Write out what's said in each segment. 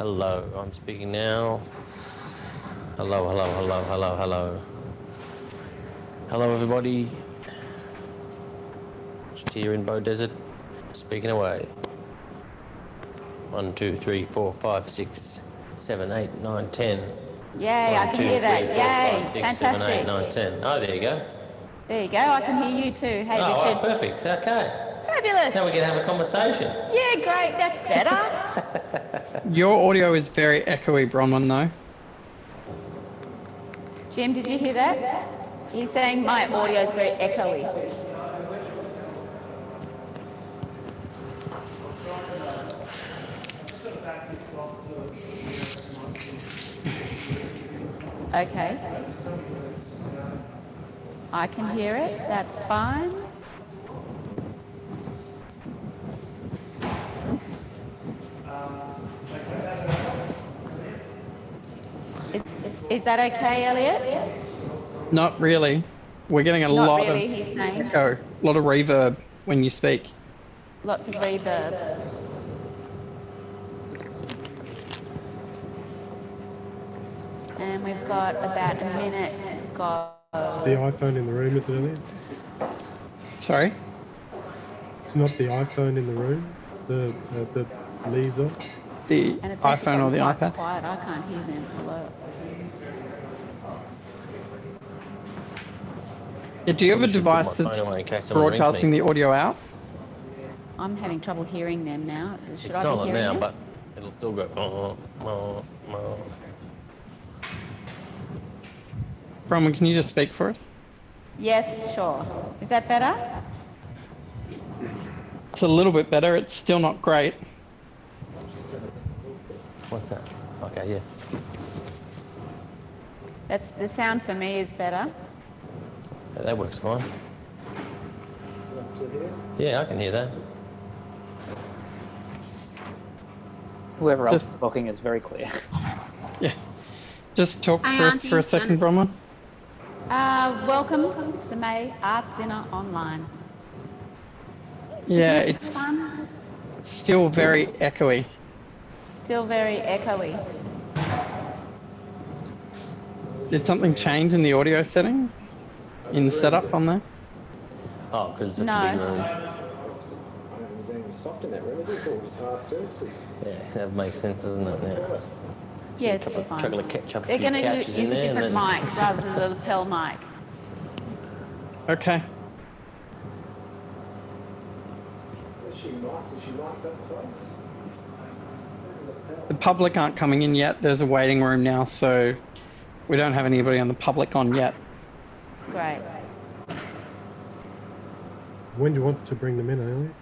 Hello, I'm speaking now. Hello, hello, hello, hello, hello. Hello, everybody. Just here in Bow Desert, speaking away. 1, 2, 3, 4, 5, 6, 7, 8, 9, 10. Yay, I can hear that. Yay, 6, 7, 8, fantastic. 9, 10. Oh, there you go. There you go, I can hear you too. Hey, Oh, Richard. right, perfect. Okay. Fabulous. Now we can have a conversation. Yeah, great, that's better. Your audio is very echoey, Bronwyn, though. Jim, did you hear that? He's saying my audio is very echoey. Okay. I can hear it, that's fine. Is that okay, Elliot? Not really. We're getting a Not lot really, of he's saying. echo, a lot of reverb when you speak. Lots of reverb. And we've got about a minute to go. The iPhone in the room, is it, Elliot? Sorry? It's not the iPhone in the room, the leaves off. The And it's actually iPhone or the quite iPad? quiet. I can't hear them. Hello. Yeah, do you have a I should put my device phone that's away in case someone rings broadcasting me. the audio out? I'm having trouble hearing them now. Should It's I be silent hearing now, them? but it'll still go. Bronwyn, can you just speak for us? Yes, sure. Is that better? It's a little bit better. It's still not great. What's that? Okay, yeah. That's the sound for me is better. Yeah, that works fine. Yeah, I can hear that. Whoever else Just- is talking is very clear. Yeah. Just talk Hi, for us Auntie. for a second, Janice. Bronwyn. Welcome to the May Arts Dinner Online. Yeah, Isn't it it's fun? still very echoey. Still very echoey. Did something change in the audio settings? In the setup on there? Oh, because it's such No. a big room. I don't think there's anything soft in that room, is it? It's all just hard surfaces. Yeah, that makes sense, doesn't it? Now? Yeah, a it's couple of fine. chocolate ketchup, a They're few going to couches use in a there, and different then mic rather than the lapel mic. Okay. Is she mic'd up close? The public aren't coming in yet. There's a waiting room now, so we don't have anybody on the public on yet. Great. When do you want to bring them in, Elliot?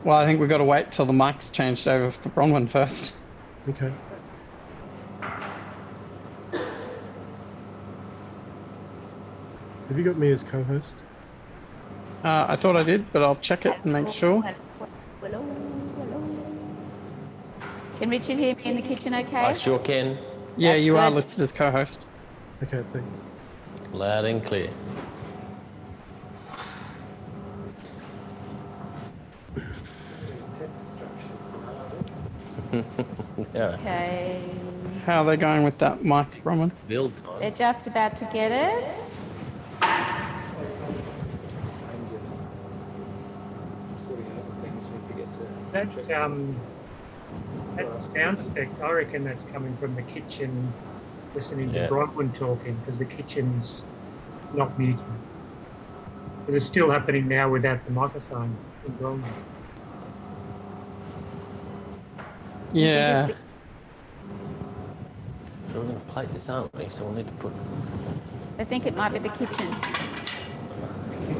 Well, I think we've got to wait till the mic's changed over for Bronwyn first. Okay. Have you got me as co-host? I thought I did, but I'll check it and make sure. Hello, hello. Can Richard hear me in the kitchen okay? I sure can. Yeah, That's you are good. listed as co-host. Okay, thanks. Loud and clear. Yeah, Okay. How are they going with that mic, Bronwyn? build time. They're just about to get it. That sound effect, I reckon that's coming from the kitchen, listening to Yeah. Bronwyn talking, because the kitchen's not muted. But it's still happening now without the microphone in Bronwyn. Yeah. We're going to plate this, aren't we? So we'll need to put. I think it might be the kitchen.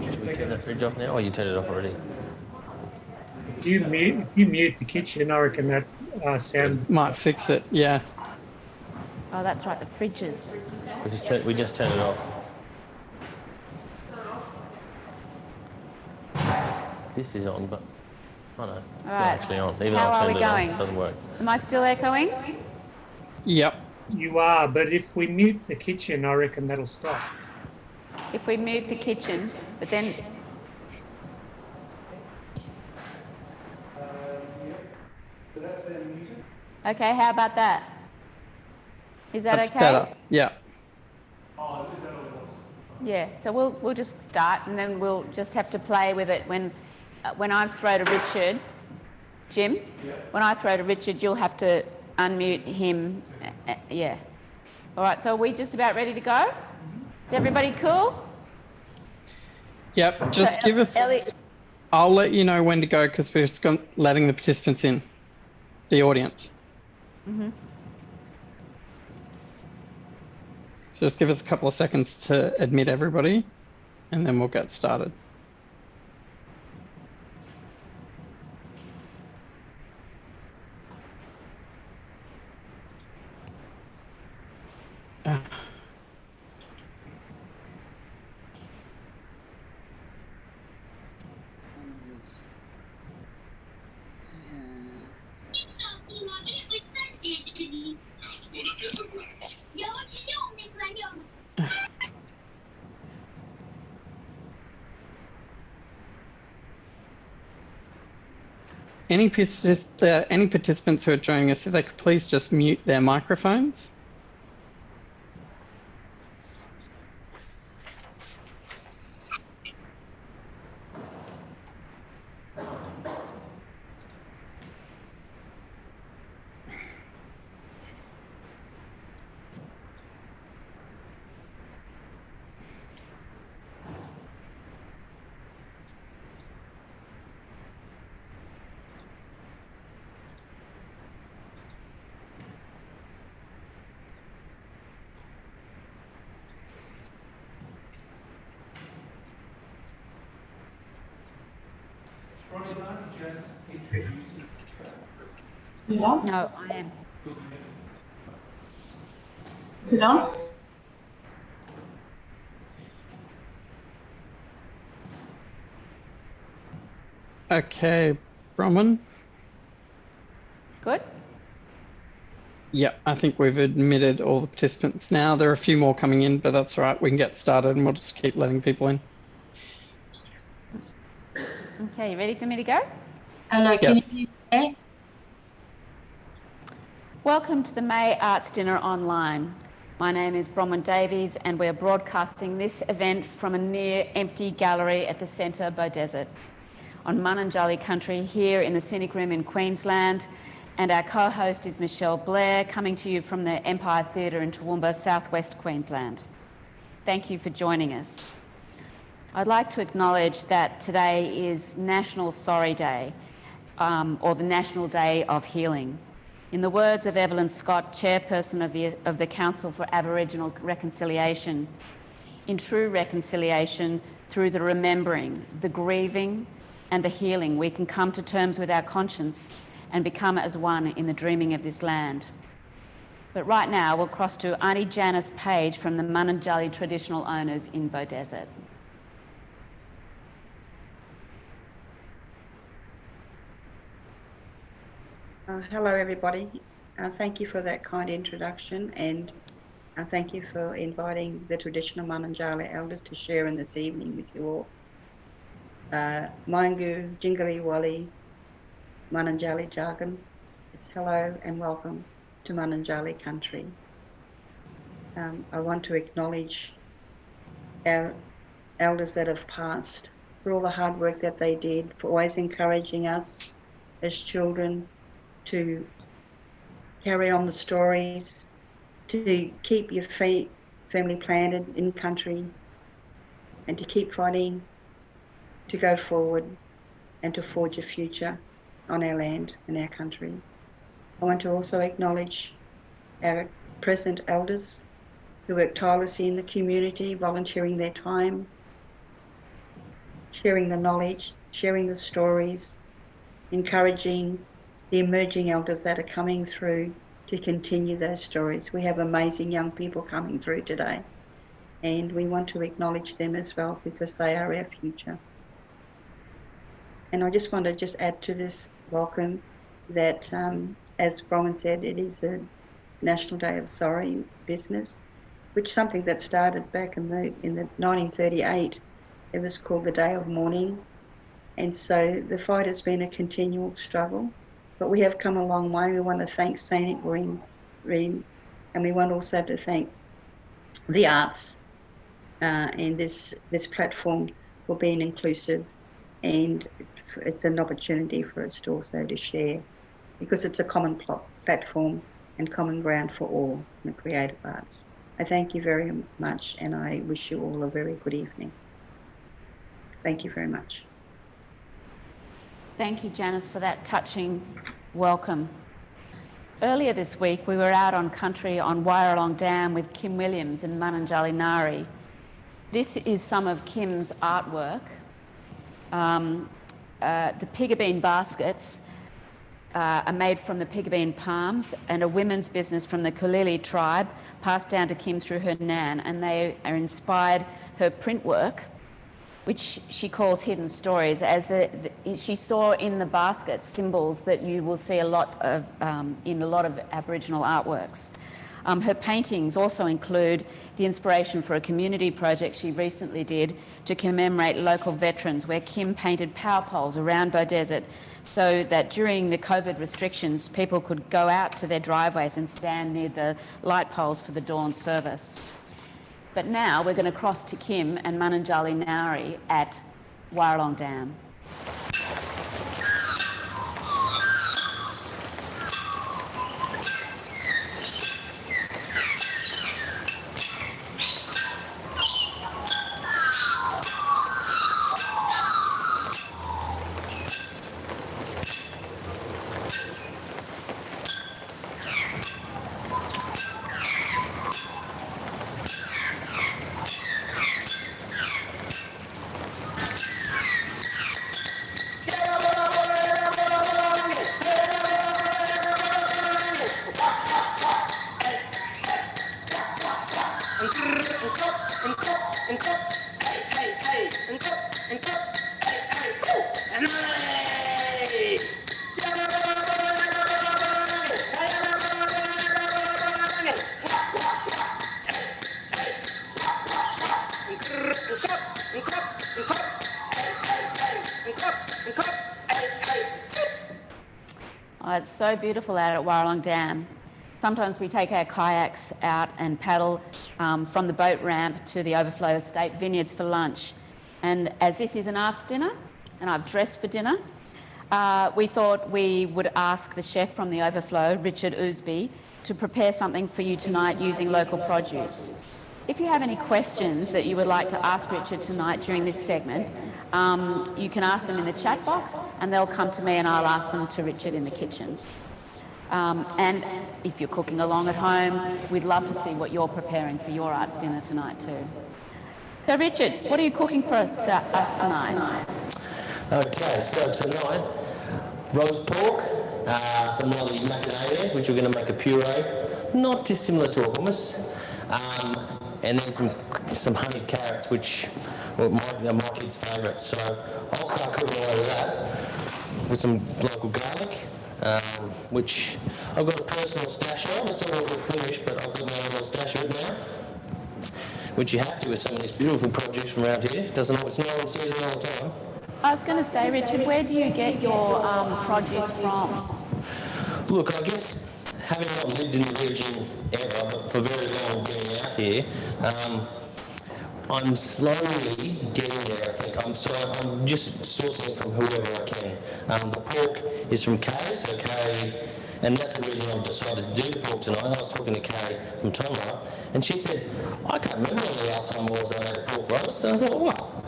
Should we turn that fridge off now? Or you turned it off already? If you mute the kitchen, I reckon that sound. Might fix it, yeah. Oh, that's right, the fridges. We just turned it off. This is on, but oh no, it's not Right. actually on. Even How though I are turned we it on, going? it doesn't work. Am I still echoing? Yep. You are, but if we mute the kitchen, I reckon that'll stop. If we mute the kitchen, but then Okay, how about that? Is that That's okay? better. Yeah. Yeah, so we'll just start and then we'll just have to play with it when I throw to Richard. Jim, when I throw to Richard, you'll have to unmute him. Yeah. All right, so are we just about ready to go? Is everybody cool? Yep. Just So, give us. Ellie, I'll let you know when to go because we're just letting the participants in, the audience. So just give us a couple of seconds to admit everybody, and then we'll get started. Any participants who are joining us, if they could please just mute their microphones. no, I am. Sit down. Okay, Bronwyn. Good? Yeah, I think we've admitted all the participants now. There are a few more coming in, but that's all right. We can get started and we'll just keep letting people in. Okay, you ready for me to go? Hello, can Yes. you hear me? Welcome to the May Arts Dinner Online. My name is Bronwyn Davies and we're broadcasting this event from a near empty gallery at the Centre Beaudesert on Mununjali country here in the Scenic Room in Queensland, and our co-host is Michelle Blair, coming to you from the Empire Theatre in Toowoomba, southwest Queensland. Thank you for joining us. I'd like to acknowledge that today is National Sorry Day, or the National Day of Healing. In the words of Evelyn Scott, chairperson of the Council for Aboriginal Reconciliation, in true reconciliation, through the remembering, the grieving and the healing, we can come to terms with our conscience and become as one in the dreaming of this land. But right now, we'll cross to Auntie Janice Page from the Mununjali traditional owners in Beaudesert. Hello, everybody. Thank you for that kind introduction, and thank you for inviting the traditional Mununjali elders to share in this evening with you all. Maingu, Jingari Wali, Mununjali jargon. It's hello and welcome to Mununjali country. I want to acknowledge our elders that have passed for all the hard work that they did, for always encouraging us as children to carry on the stories, to keep your family planted in country, and to keep fighting, to go forward and to forge a future on our land and our country. I want to also acknowledge our present elders who work tirelessly in the community, volunteering their time, sharing the knowledge, sharing the stories, encouraging the emerging elders that are coming through to continue those stories. We have amazing young people coming through today, and we want to acknowledge them as well because they are our future. And I just want to add to this welcome that, as Bronwyn said, it is a National Day of Sorry business, which is something that started back in the 1938. It was called the Day of Mourning. And so the fight has been a continual struggle. but we have come a long way. We want to thank Scenic Ream, and we want also to thank the arts and this platform for being inclusive, and it's an opportunity for us to also to share, because it's a common platform and common ground for all in the creative arts. I thank you very much, and I wish you all a very good evening. Thank you very much. Thank you, Janice, for that touching welcome. Earlier this week, we were out on country on Wyalong Dam with Kim Williams and Mananjali Nari. This is some of Kim's artwork. The Piggabeen baskets are made from the Piggabeen palms, and a women's business from the Kulili tribe passed down to Kim through her nan, and they are inspired her print work, which she calls hidden stories, as she saw in the baskets symbols that you will see a lot of in a lot of Aboriginal artworks. Her paintings also include the inspiration for a community project she recently did to commemorate local veterans, where Kim painted power poles around Beaudesert so that during the COVID restrictions, people could go out to their driveways and stand near the light poles for the dawn service. But now we're going to cross to Kim and Mananjali Nari at Wyalong Dam. Oh, it's so beautiful out at Wyalong Dam. Sometimes we take our kayaks out and paddle from the boat ramp to the Overflow Estate Vineyards for lunch. And as this is an arts dinner, and I've dressed for dinner, we thought we would ask the chef from the Overflow, Richard Ousby, to prepare something for you tonight using local produce. If you have any questions that you would like to ask Richard tonight during this segment, you can ask them in the chat box, and they'll come to me and I'll ask them to Richard in the kitchen. And if you're cooking along at home, we'd love to see what you're preparing for your arts dinner tonight too. So Richard, what are you cooking for us tonight? Okay, so tonight, roast pork, some lovely macadamias, which we're going to make a puree, not dissimilar to a hummus, and then some honeyed carrots, which are my kids' favourites. So I'll start cooking away with that, with some local garlic, which I've got a personal stash of. It's all finished, but I've got my own little stash of it now, which you have to with some of this beautiful produce from around here. It's not in season all the time. I was going to say, Richard, where do you get your produce from? Look, I guess having not lived in the region ever, but for very long being out here, I'm slowly getting there, I think. I'm just sourcing it from whoever I can. The pork is from Kay, so Kay, and that's the reason I've decided to do the pork tonight. I was talking to Kay from Tonga, and she said, I can't remember when the last time I was at a pork roast. So I thought, well,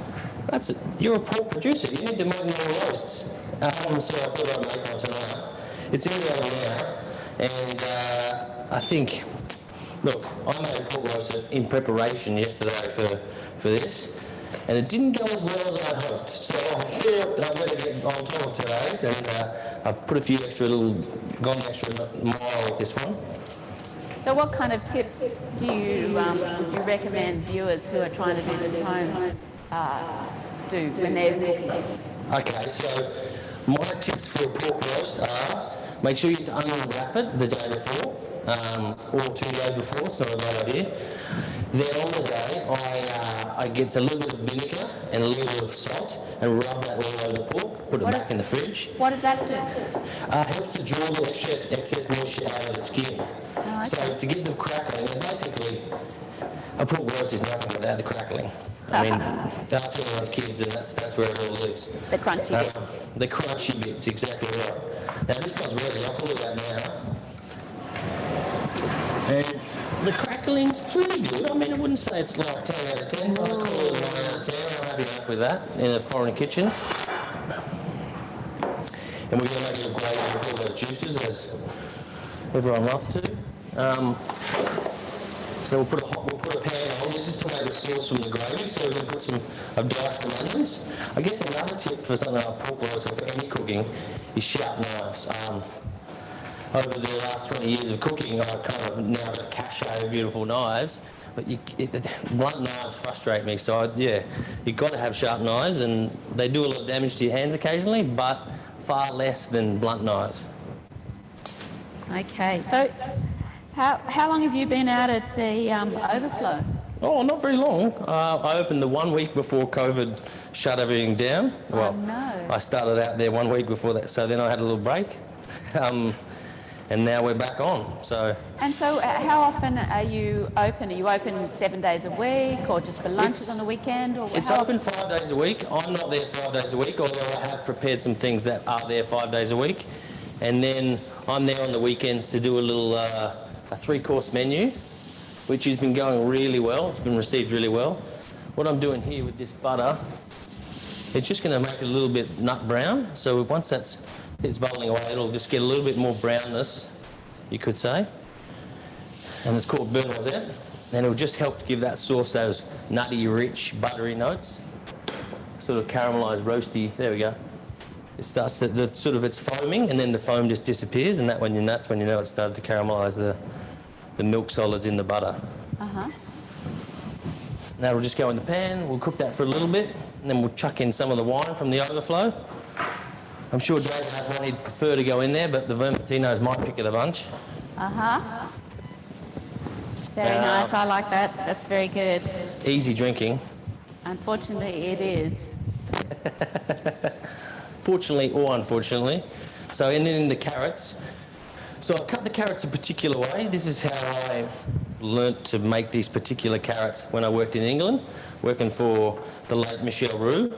you're a pork producer, you need to make more roasts. So I thought I'd make one tonight. It's in the oven now, and I think, look, I made a pork roast in preparation yesterday for this, and it didn't go as well as I hoped. So I thought I better get on top of today's, and I've put gone the extra mile with this one. So what kind of tips do you recommend viewers who are trying to do this at home do when they're cooking this? Okay, so my tips for a pork roast are, make sure you unwrap it the day before, or 2 days before, it's not a bad idea. Then on the day, I get a little bit of vinegar and a little bit of salt and rub that all over the pork, put it back in the fridge. What does that do? Helps to draw the excess moisture out of the skin. Oh, So to get them crackling, and basically, a pork roast is nothing without the crackling. I mean, that's anyone's kids, and that's where it all lives. The crunchy bits. The crunchy bits, exactly right. Now this one's ready. I'll pull it out now. And the crackling's pretty good. I mean, I wouldn't say it's like 10 out of 10, but I'd call it 9 out of 10. I'm happy enough with that in a foreign kitchen. And we're going to make a gravy with all those juices, as everyone loves to. So we'll put a pan on. This is to make the sauce from the gravy, so we're going to put I've diced some onions. I guess another tip for something like pork roast or for any cooking is sharp knives. Over the last 20 years of cooking, I've kind of now got a cachet of beautiful knives, but blunt knives frustrate me. So you've got to have sharp knives, and they do a lot of damage to your hands occasionally, but far less than blunt knives. Okay, so how long have you been out at the Overflow? Oh, not very long. I opened the 1 week before COVID shut everything down. Well, no. I started out there 1 week before that, so then I had a little break. And now we're back on. So How often are you open? Are you open 7 days a week, or just for lunches on the weekend? Or it's open 5 days a week. I'm not there 5 days a week, although I have prepared some things that are there 5 days a week. And then I'm there on the weekends to do a little a 3-course menu, which has been going really well. It's been received really well. What I'm doing here with this butter, it's just going to make it a little bit nut brown. So once it's bubbling away, it'll just get a little bit more brownness, you could say. And it's called Beurre Noisette. And it'll just help to give that sauce those nutty, rich, buttery notes. Sort of caramelised, roasty, there we go. It starts it's foaming, and then the foam just disappears, and that's when you know it's started to caramelise the milk solids in the butter. Now we'll just go in the pan, we'll cook that for a little bit, and then we'll chuck in some of the wine from the Overflow. I'm sure David has one he'd prefer to go in there, but the Vermentino is my pick of the bunch. Very nice, I like that. That's very good. Easy drinking. Unfortunately, it is. Fortunately or unfortunately. So, and then in the carrots. So I've cut the carrots a particular way. This is how I learnt to make these particular carrots when I worked in England, working for the late Michel Roux.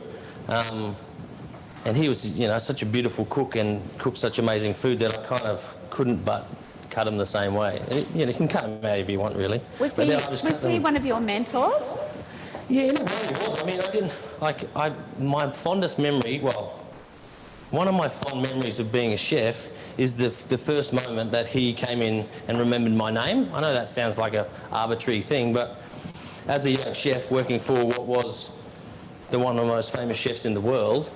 And he was, such a beautiful cook and cooked such amazing food that I kind of couldn't but cut them the same way. And you can cut them out if you want, really. Was he one of your mentors? Yeah, in a way he was. I mean, my fondest memory, one of my fond memories of being a chef is the first moment that he came in and remembered my name. I know that sounds like an arbitrary thing, but as a young chef working for what was one of the most famous chefs in the world,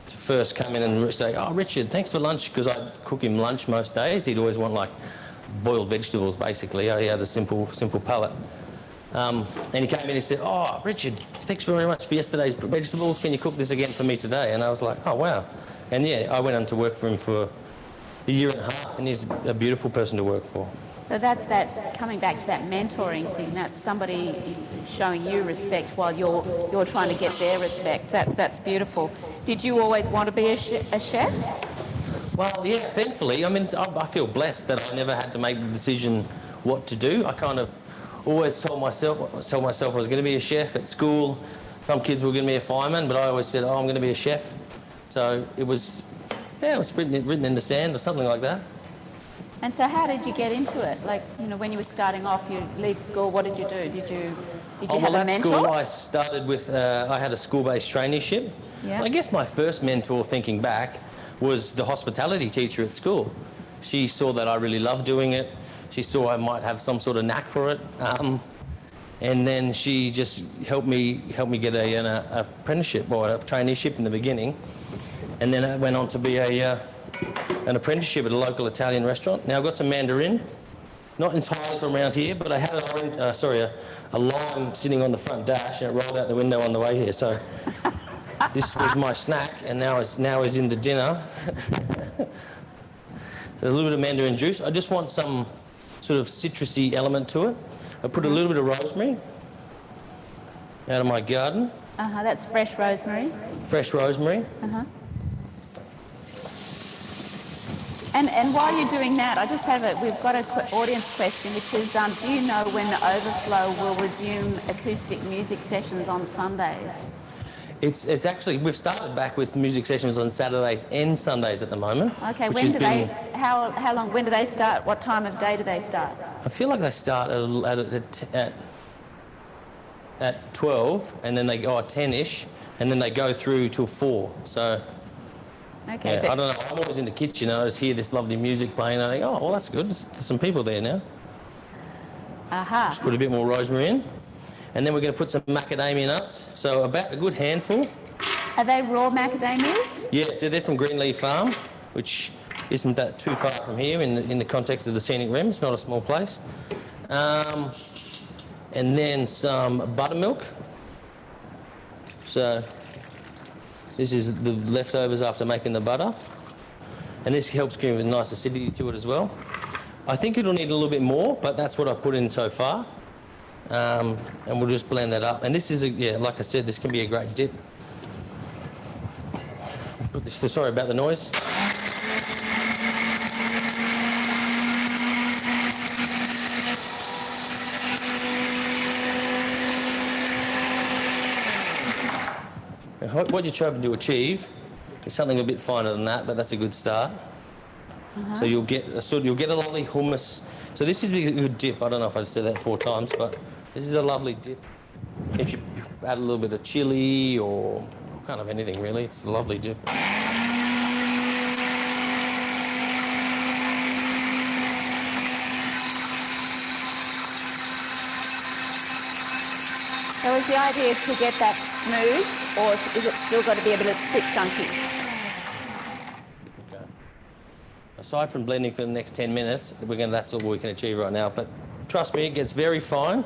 to first come in and say, "Oh, Richard, thanks for lunch," because I'd cook him lunch most days. He'd always want boiled vegetables, basically. He had a simple palate. And he came in and he said, "Oh, Richard, thanks very much for yesterday's vegetables. Can you cook this again for me today?" And I was like, "Oh, wow." And I went on to work for him for a year and a half, and he's a beautiful person to work for. So that's coming back to that mentoring thing. That's somebody showing you respect while you're trying to get their respect. That's beautiful. Did you always want to be a chef? Well, yeah, thankfully. I mean, I feel blessed that I never had to make the decision what to do. I kind of always told myself I was going to be a chef at school. Some kids were going to be a fireman, but I always said, "Oh, I'm going to be a chef." So it was written in the sand or something like that. And so how did you get into it? When you were starting off, you leave school, what did you do? Did you have a mentor? At school I started with, I had a school-based traineeship. Yeah. I guess my first mentor, thinking back, was the hospitality teacher at school. She saw that I really loved doing it. She saw I might have some sort of knack for it. And then she just helped me get an apprenticeship or a traineeship in the beginning. And then I went on to be an apprenticeship at a local Italian restaurant. Now I've got some Mandarin, not entirely from around here, but I had a lime sitting on the front dash, and it rolled out the window on the way here. So this was my snack, and now is in the dinner. So a little bit of Mandarin juice. I just want some sort of citrusy element to it. I put a little bit of rosemary, out of my garden. That's fresh rosemary. Fresh rosemary. And while you're doing that, I just have we've got an audience question, which is, do you know when the Overflow will resume acoustic music sessions on Sundays? It's actually, we've started back with music sessions on Saturdays and Sundays at the moment. Okay, which when has do been- they, how long, when do they start? What time of day do they start? I feel like they start at 12, and then they go at 10-ish, and then they go through till 4. So, Okay, yeah, I don't know. I'm always in the kitchen, and I just hear this lovely music playing, and I think, oh, well, that's good. There's some people there now. Just put a bit more rosemary in. And then we're going to put some macadamia nuts, so about a good handful. Are they raw macadamias? Yeah, so they're from Greenleaf Farm, which isn't that too far from here in the context of the scenic rim. It's not a small place. And then some buttermilk. So this is the leftovers after making the butter. And this helps give a nice acidity to it as well. I think it'll need a little bit more, but that's what I put in so far. And we'll just blend that up. And this is, like I said, this can be a great dip. Put this, sorry about the noise. And what you're trying to achieve is something a bit finer than that, but that's a good start. So you'll get a lovely hummus. So this is a good dip. I don't know if I said that 4 times, but this is a lovely dip. If you add a little bit of chili or kind of anything really, it's a lovely dip. So is the idea to get that smooth, or is it still got to be a bit chunky? Okay. Aside from blending for the next 10 minutes, that's all we can achieve right now. But trust me, it gets very fine.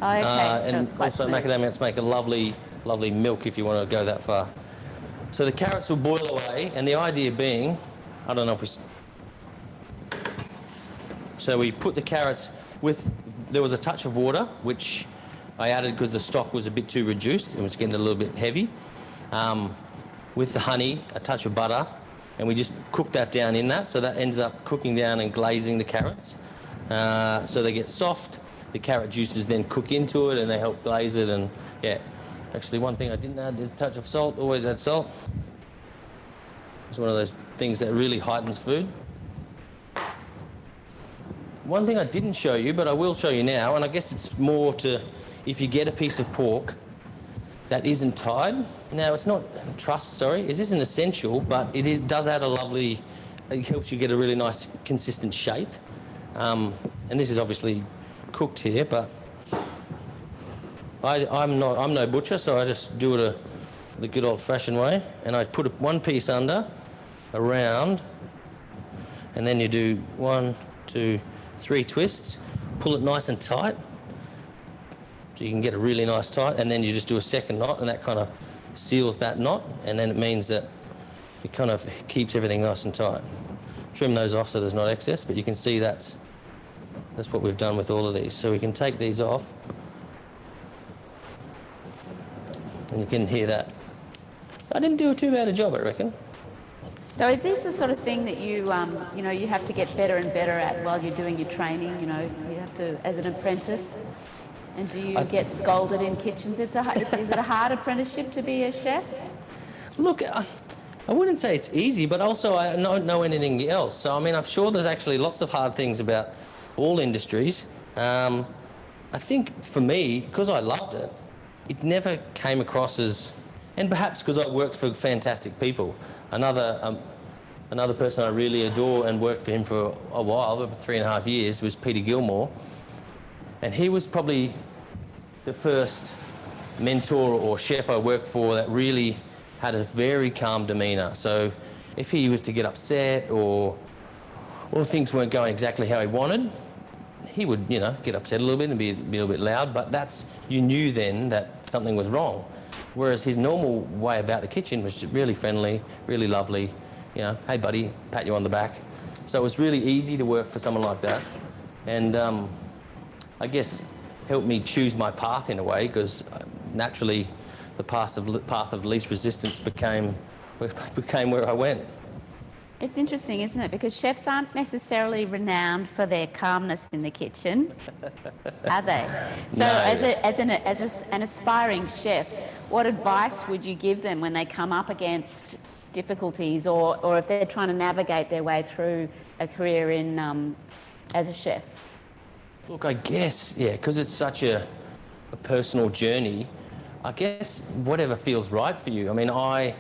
Oh, okay. So And it's quite also smooth. macadamia nuts make a lovely, lovely milk if you want to go that far. So the carrots will boil away, and the idea being, I don't know if we... So we put the carrots with... There was a touch of water, which I added because the stock was a bit too reduced. It was getting a little bit heavy. With the honey, a touch of butter, and we just cook that down in that, so that ends up cooking down and glazing the carrots. So they get soft. The carrot juices then cook into it, and they help glaze it. And yeah, actually, one thing I didn't add is a touch of salt. Always add salt. It's one of those things that really heightens food. One thing I didn't show you, but I will show you now, and I guess it's more to, if you get a piece of pork that isn't tied. Now, it's not it isn't essential, but does add a lovely, it helps you get a really nice consistent shape. And this is obviously cooked here, but I'm no butcher, so I just do it the good old-fashioned way, and I put one piece under, around, and then you do 1, 2, 3 twists, pull it nice and tight, so you can get a really nice tight, and then you just do a second knot, and that kind of seals that knot, and then it means that it kind of keeps everything nice and tight. Trim those off so there's not excess, but you can see that's what we've done with all of these. So we can take these off, and you can hear that. So I didn't do too bad a job, I reckon. So is this the sort of thing that you have to get better and better at while you're doing your training? You have to, as an apprentice. And do you get scolded in kitchens? Is it a hard apprenticeship to be a chef? Look, I wouldn't say it's easy, but also I don't know anything else. So, I mean, I'm sure there's actually lots of hard things about all industries. I think for me, because I loved it, it never came across as... And perhaps because I worked for fantastic people. Another person I really adore and worked for him for a while, over 3.5 years, was Peter Gilmore. And he was probably the first mentor or chef I worked for that really had a very calm demeanour. So if he was to get upset or things weren't going exactly how he wanted, he would, get upset a little bit and be a little bit loud, but you knew then that something was wrong. Whereas his normal way about the kitchen was really friendly, really lovely, hey buddy, pat you on the back. So it was really easy to work for someone like that. And I guess helped me choose my path in a way, because naturally the path of least resistance became where I went. It's interesting, isn't it? Because chefs aren't necessarily renowned for their calmness in the kitchen, are they? So, No. as an aspiring chef, what advice would you give them when they come up against difficulties, or if they're trying to navigate their way through a career in as a chef? Look, I guess, yeah, because it's such a personal journey, I guess whatever feels right for you. I mean, I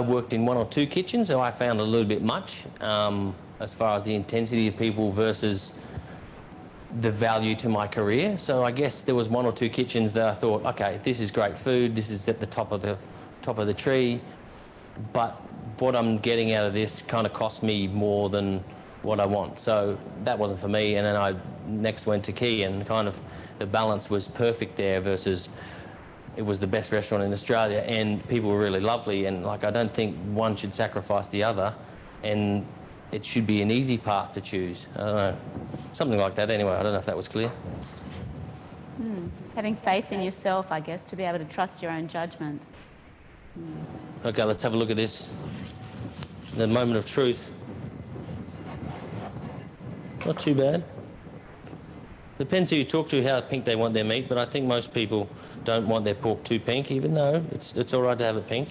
worked in 1 or 2 kitchens, so I found a little bit much as far as the intensity of people versus the value to my career. So I guess there was 1 or 2 kitchens that I thought, okay, this is great food, this is at the top of the tree, but what I'm getting out of this kind of cost me more than what I want. So that wasn't for me. And then I next went to Key, and kind of the balance was perfect there versus it was the best restaurant in Australia and people were really lovely, and like I don't think one should sacrifice the other, and it should be an easy path to choose. I don't know, something like that anyway. I don't know if that was clear. Having faith in yourself, I guess, to be able to trust your own judgment. Okay, let's have a look at this. The moment of truth. Not too bad. Depends who you talk to, how pink they want their meat, but I think most people don't want their pork too pink, even though it's all right to have it pink.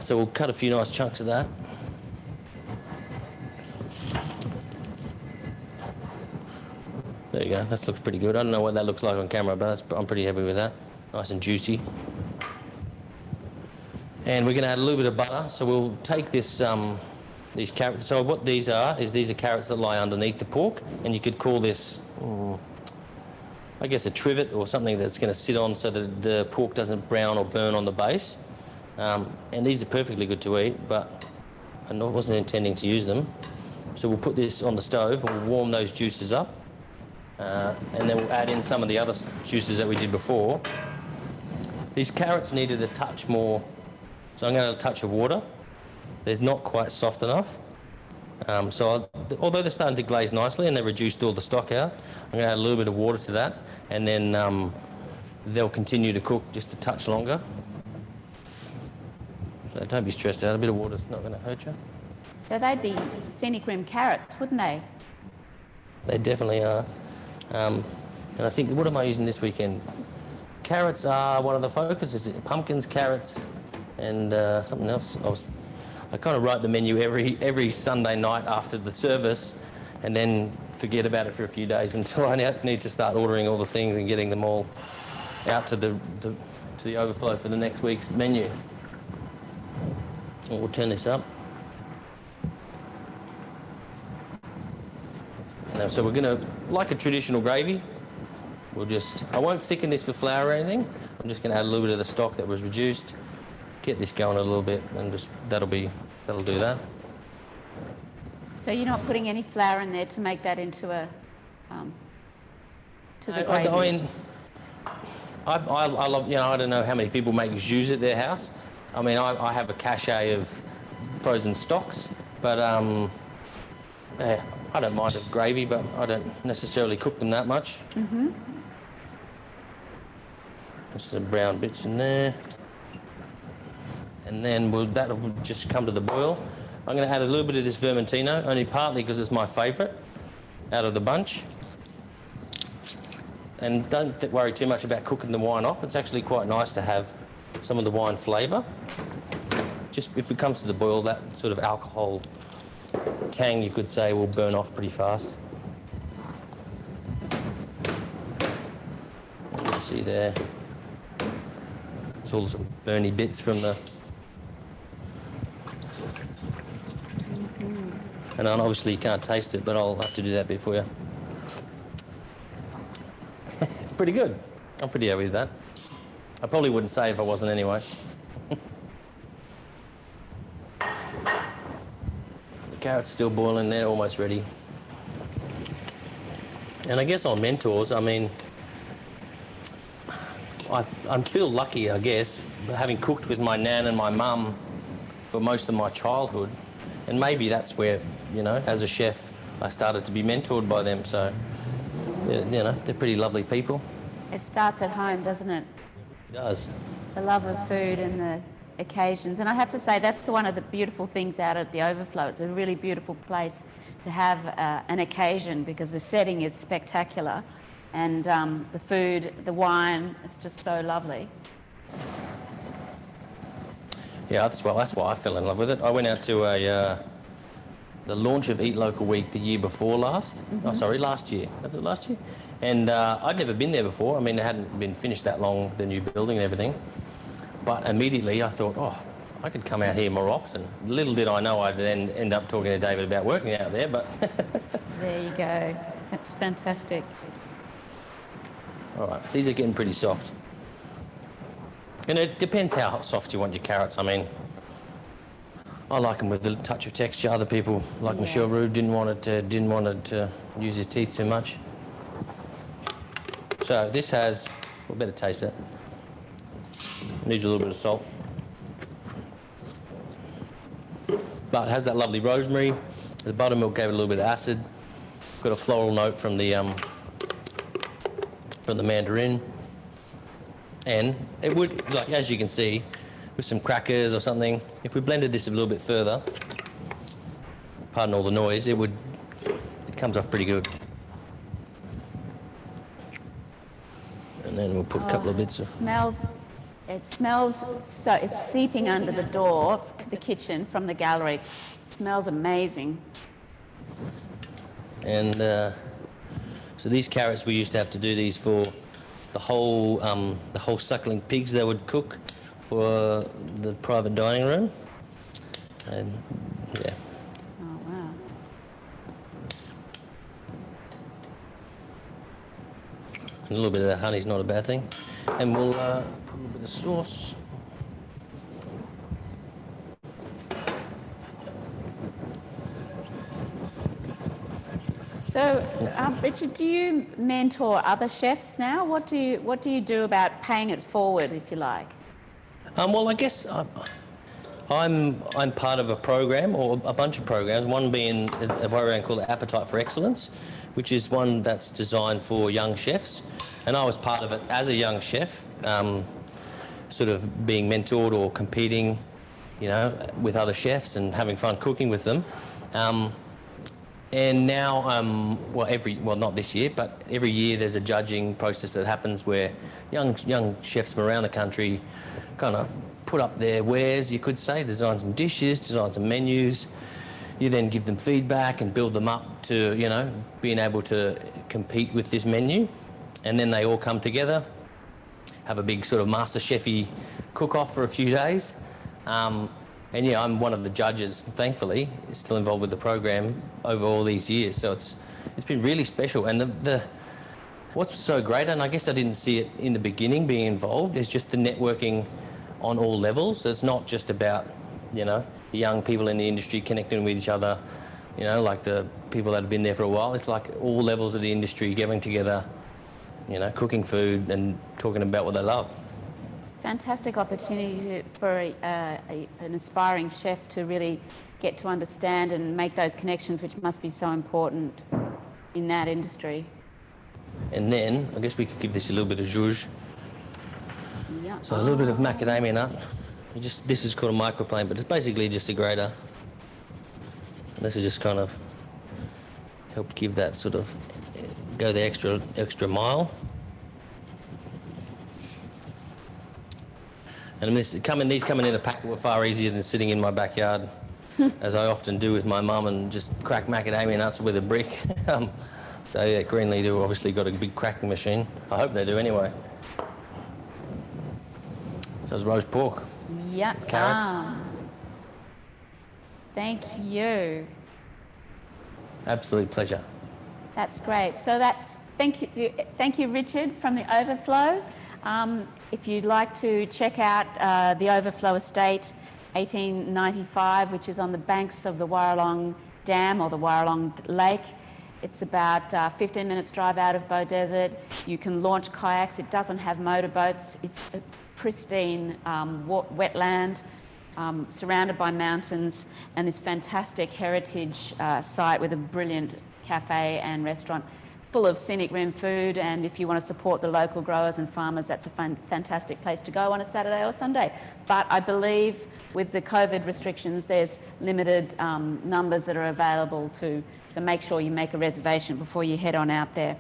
So we'll cut a few nice chunks of that. There you go, that looks pretty good. I don't know what that looks like on camera, but I'm pretty happy with that. Nice and juicy. And we're going to add a little bit of butter, so we'll take this these carrots. So what these are carrots that lie underneath the pork, and you could call this, I guess, a trivet or something that's going to sit on so that the pork doesn't brown or burn on the base. And these are perfectly good to eat, but I wasn't intending to use them. So we'll put this on the stove and we'll warm those juices up, and then we'll add in some of the other juices that we did before. These carrots needed a touch more, so I'm going to add a touch of water. They're not quite soft enough. Although they're starting to glaze nicely and they've reduced all the stock out, I'm going to add a little bit of water to that, and then they'll continue to cook just a touch longer. So don't be stressed out, a bit of water's not going to hurt you. So they'd be scenic rim carrots, wouldn't they? They definitely are. And I think, what am I using this weekend? Carrots are one of the focuses. Pumpkins, carrots, and something else. I kind of write the menu every Sunday night after the service, and then forget about it for a few days until I need to start ordering all the things and getting them all out to the overflow for the next week's menu. We'll turn this up. Now, so we're going to, like a traditional gravy, I won't thicken this with flour or anything. I'm just going to add a little bit of the stock that was reduced, get this going a little bit, and just that'll do that. So you're not putting any flour in there to make that into a to the gravy? I mean, I love, I don't know how many people make jus at their house. I mean, I have a cache of frozen stocks, but yeah, I don't mind a gravy, but I don't necessarily cook them that much. Mm-hmm. There's some brown bits in there. And then that'll just come to the boil. I'm going to add a little bit of this Vermentino, only partly because it's my favourite out of the bunch. And don't worry too much about cooking the wine off. It's actually quite nice to have some of the wine flavour. Just if it comes to the boil, that sort of alcohol tang, you could say, will burn off pretty fast. You can see there. It's all the sort of burny bits from the... And obviously you can't taste it, but I'll have to do that bit for you. It's pretty good. I'm pretty happy with that. I probably wouldn't say if I wasn't anyway. The carrot's still boiling there, almost ready. And I guess on mentors, I mean, I feel lucky, I guess, having cooked with my nan and my mum for most of my childhood. And maybe that's where, as a chef, I started to be mentored by them. So they're pretty lovely people. It starts at home, doesn't it? It does. The love of food and the occasions. And I have to say, that's one of the beautiful things out at the Overflow. It's a really beautiful place to have an occasion because the setting is spectacular. And the food, the wine, it's just so lovely. Yeah, that's why I fell in love with it. I went out to the launch of Eat Local Week the year before last. Oh, sorry, last year. Was it last year? And I'd never been there before. I mean, it hadn't been finished that long, the new building and everything. But immediately I thought, oh, I could come out here more often. Little did I know I'd then end up talking to David about working out there, but... There you go. That's fantastic. All right, these are getting pretty soft. And it depends how soft you want your carrots. I mean, I like them with a touch of texture. Other people, like Michelle Roux, didn't want it to use his teeth too much. So this has, we better taste it. Needs a little bit of salt. But it has that lovely rosemary. The buttermilk gave it a little bit of acid. Got a floral note from the mandarin. And it would, like as you can see, with some crackers or something, if we blended this a little bit further, pardon all the noise, it comes off pretty good. And then we'll put a couple of bits of... It smells so, it's seeping under the door to the kitchen from the gallery. It smells amazing. And so these carrots, we used to have to do these for the whole suckling pigs they would cook for the private dining room. And yeah. Oh, wow. And a little bit of that honey's not a bad thing. And we'll put a little bit of sauce. So, Richard, do you mentor other chefs now? What do you do about paying it forward, if you like? Well, I guess I'm part of a program or a bunch of programs. One being a program called Appetite for Excellence, which is one that's designed for young chefs, and I was part of it as a young chef, sort of being mentored or competing, with other chefs and having fun cooking with them. And now, not this year, but every year there's a judging process that happens where young chefs from around the country kind of put up their wares, you could say, design some dishes, design some menus. You then give them feedback and build them up to, being able to compete with this menu. And then they all come together, have a big sort of master chefy cook-off for a few days. And yeah, I'm one of the judges, thankfully, still involved with the program over all these years. So it's been really special. And what's so great, and I guess I didn't see it in the beginning being involved, is just the networking on all levels. So it's not just about, the young people in the industry connecting with each other, like the people that have been there for a while. It's like all levels of the industry getting together, cooking food and talking about what they love. Fantastic opportunity for an aspiring chef to really get to understand and make those connections, which must be so important in that industry. And then, I guess we could give this a little bit of zhuzh. Yeah. So a little bit of macadamia nut. This is called a microplane, but it's basically just a grater. And this is just kind of helped give that sort of, go the extra mile. And these coming in a pack were far easier than sitting in my backyard, as I often do with my mum, and just crack macadamia nuts with a brick. So yeah, Greenlee do obviously got a big cracking machine. I hope they do anyway. So it's roast pork. Yeah. Carrots. Thank you. Absolute pleasure. That's great. So thank you, Richard from the Overflow. If you'd like to check out the Overflow Estate 1895, which is on the banks of the Warralong Dam or the Warralong Lake, it's about 15 minutes drive out of Beaudesert. You can launch kayaks. It doesn't have motorboats. It's a pristine wetland surrounded by mountains and this fantastic heritage site with a brilliant cafe and restaurant. full of scenic rim food, and if you want to support the local growers and farmers, that's a fantastic place to go on a Saturday or Sunday. But I believe with the COVID restrictions, there's limited numbers that are available to make sure you make a reservation before you head on out there.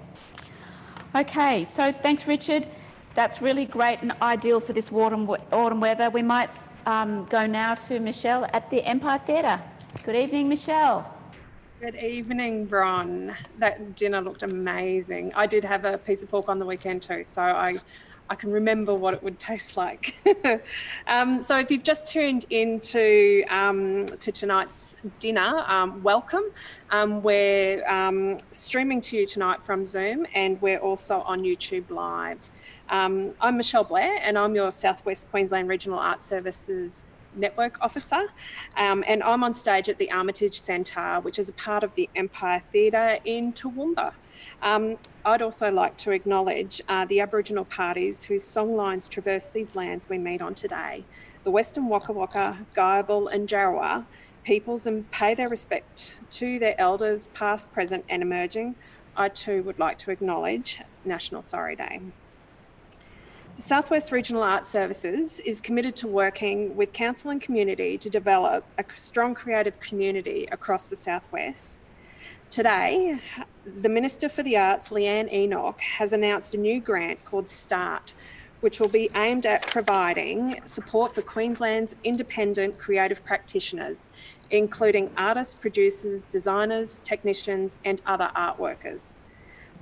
Okay, so thanks, Richard. That's really great and ideal for this autumn weather. We might go now to Michelle at the Empire Theatre. Good evening, Michelle. Good evening, Bron. That dinner looked amazing. I did have a piece of pork on the weekend too, so I can remember what it would taste like. So if you've just tuned into to tonight's dinner, welcome. We're streaming to you tonight from Zoom, and we're also on YouTube Live. I'm Michelle Blair, and I'm your Southwest Queensland Regional Arts Services Network Officer, and I'm on stage at the Armitage Centre, which is a part of the Empire Theatre in Toowoomba. I'd also like to acknowledge the Aboriginal parties whose songlines traverse these lands we meet on today, the Western Waka Waka, Guyabal and Jarrawa peoples, and pay their respect to their elders past, present and emerging. I too would like to acknowledge National Sorry Day. Southwest Regional Arts Services is committed to working with council and community to develop a strong creative community across the Southwest. Today, the Minister for the Arts, Leanne Enoch, has announced a new grant called START, which will be aimed at providing support for Queensland's independent creative practitioners, including artists, producers, designers, technicians and other art workers.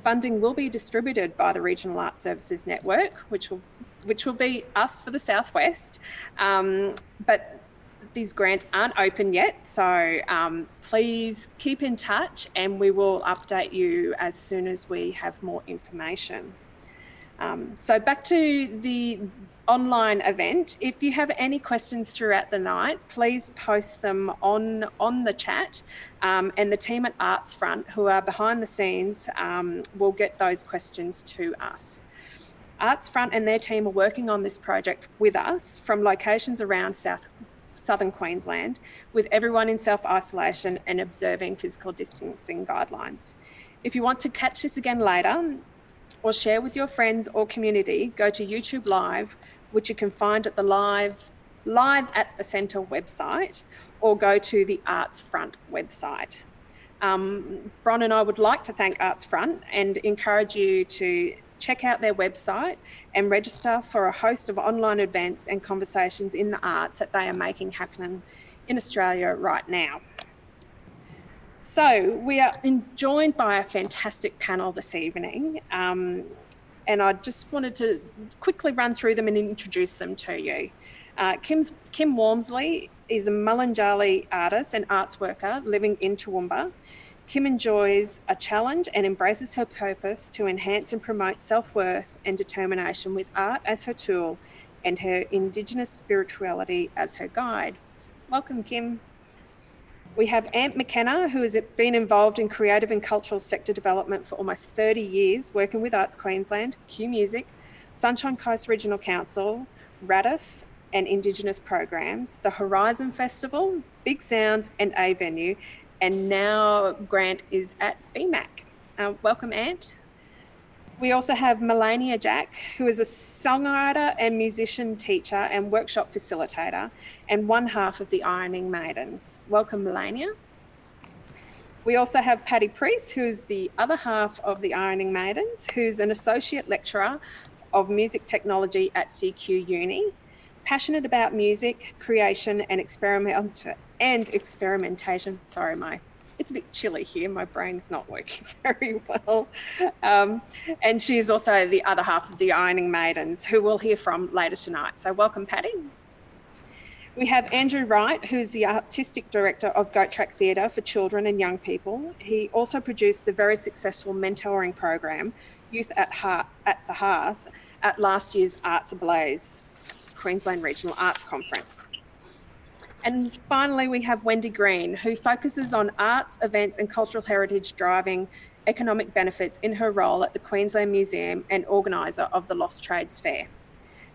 Funding will be distributed by the Regional Arts Services Network, which will be us for the Southwest, but these grants aren't open yet, so please keep in touch and we will update you as soon as we have more information. So back to the online event. If you have any questions throughout the night, please post them on the chat, and the team at Arts Front, who are behind the scenes, will get those questions to us. Arts Front and their team are working on this project with us from locations around southern Queensland, with everyone in self-isolation and observing physical distancing guidelines. If you want to catch this again later or share with your friends or community, go to YouTube Live, which you can find at the Live at the Centre website, or go to the Arts Front website. Bron and I would like to thank Arts Front and encourage you to check out their website and register for a host of online events and conversations in the arts that they are making happen in Australia right now. So we are joined by a fantastic panel this evening, and I just wanted to quickly run through them and introduce them to you. Kim Walmsley is a Mulunjali artist and arts worker living in Toowoomba. Kim enjoys a challenge and embraces her purpose to enhance and promote self-worth and determination with art as her tool and her Indigenous spirituality as her guide. Welcome, Kim. We have Ant McKenna, who has been involved in creative and cultural sector development for almost 30 years, working with Arts Queensland, Q Music, Sunshine Coast Regional Council, RADIF and Indigenous programs, the Horizon Festival, Big Sounds and A Venue, and now Grant is at BMAC. Welcome, Ant. We also have Melania Jack, who is a songwriter and musician teacher and workshop facilitator, and one half of the Ironing Maidens. Welcome, Melania. We also have Patty Priest, who is the other half of the Ironing Maidens, who's an associate lecturer of music technology at CQ Uni, passionate about music, creation and experimentation. Sorry, it's a bit chilly here. My brain's not working very well. And she's also the other half of the Ironing Maidens, who we'll hear from later tonight. So welcome, Patty. We have Andrew Wright, who's the Artistic Director of Goat Track Theatre for children and young people. He also produced the very successful mentoring program, Youth at the Hearth, at last year's Arts Ablaze, Queensland Regional Arts Conference. And finally, we have Wendy Green, who focuses on arts, events and cultural heritage driving economic benefits in her role at the Queensland Museum and organiser of the Lost Trades Fair.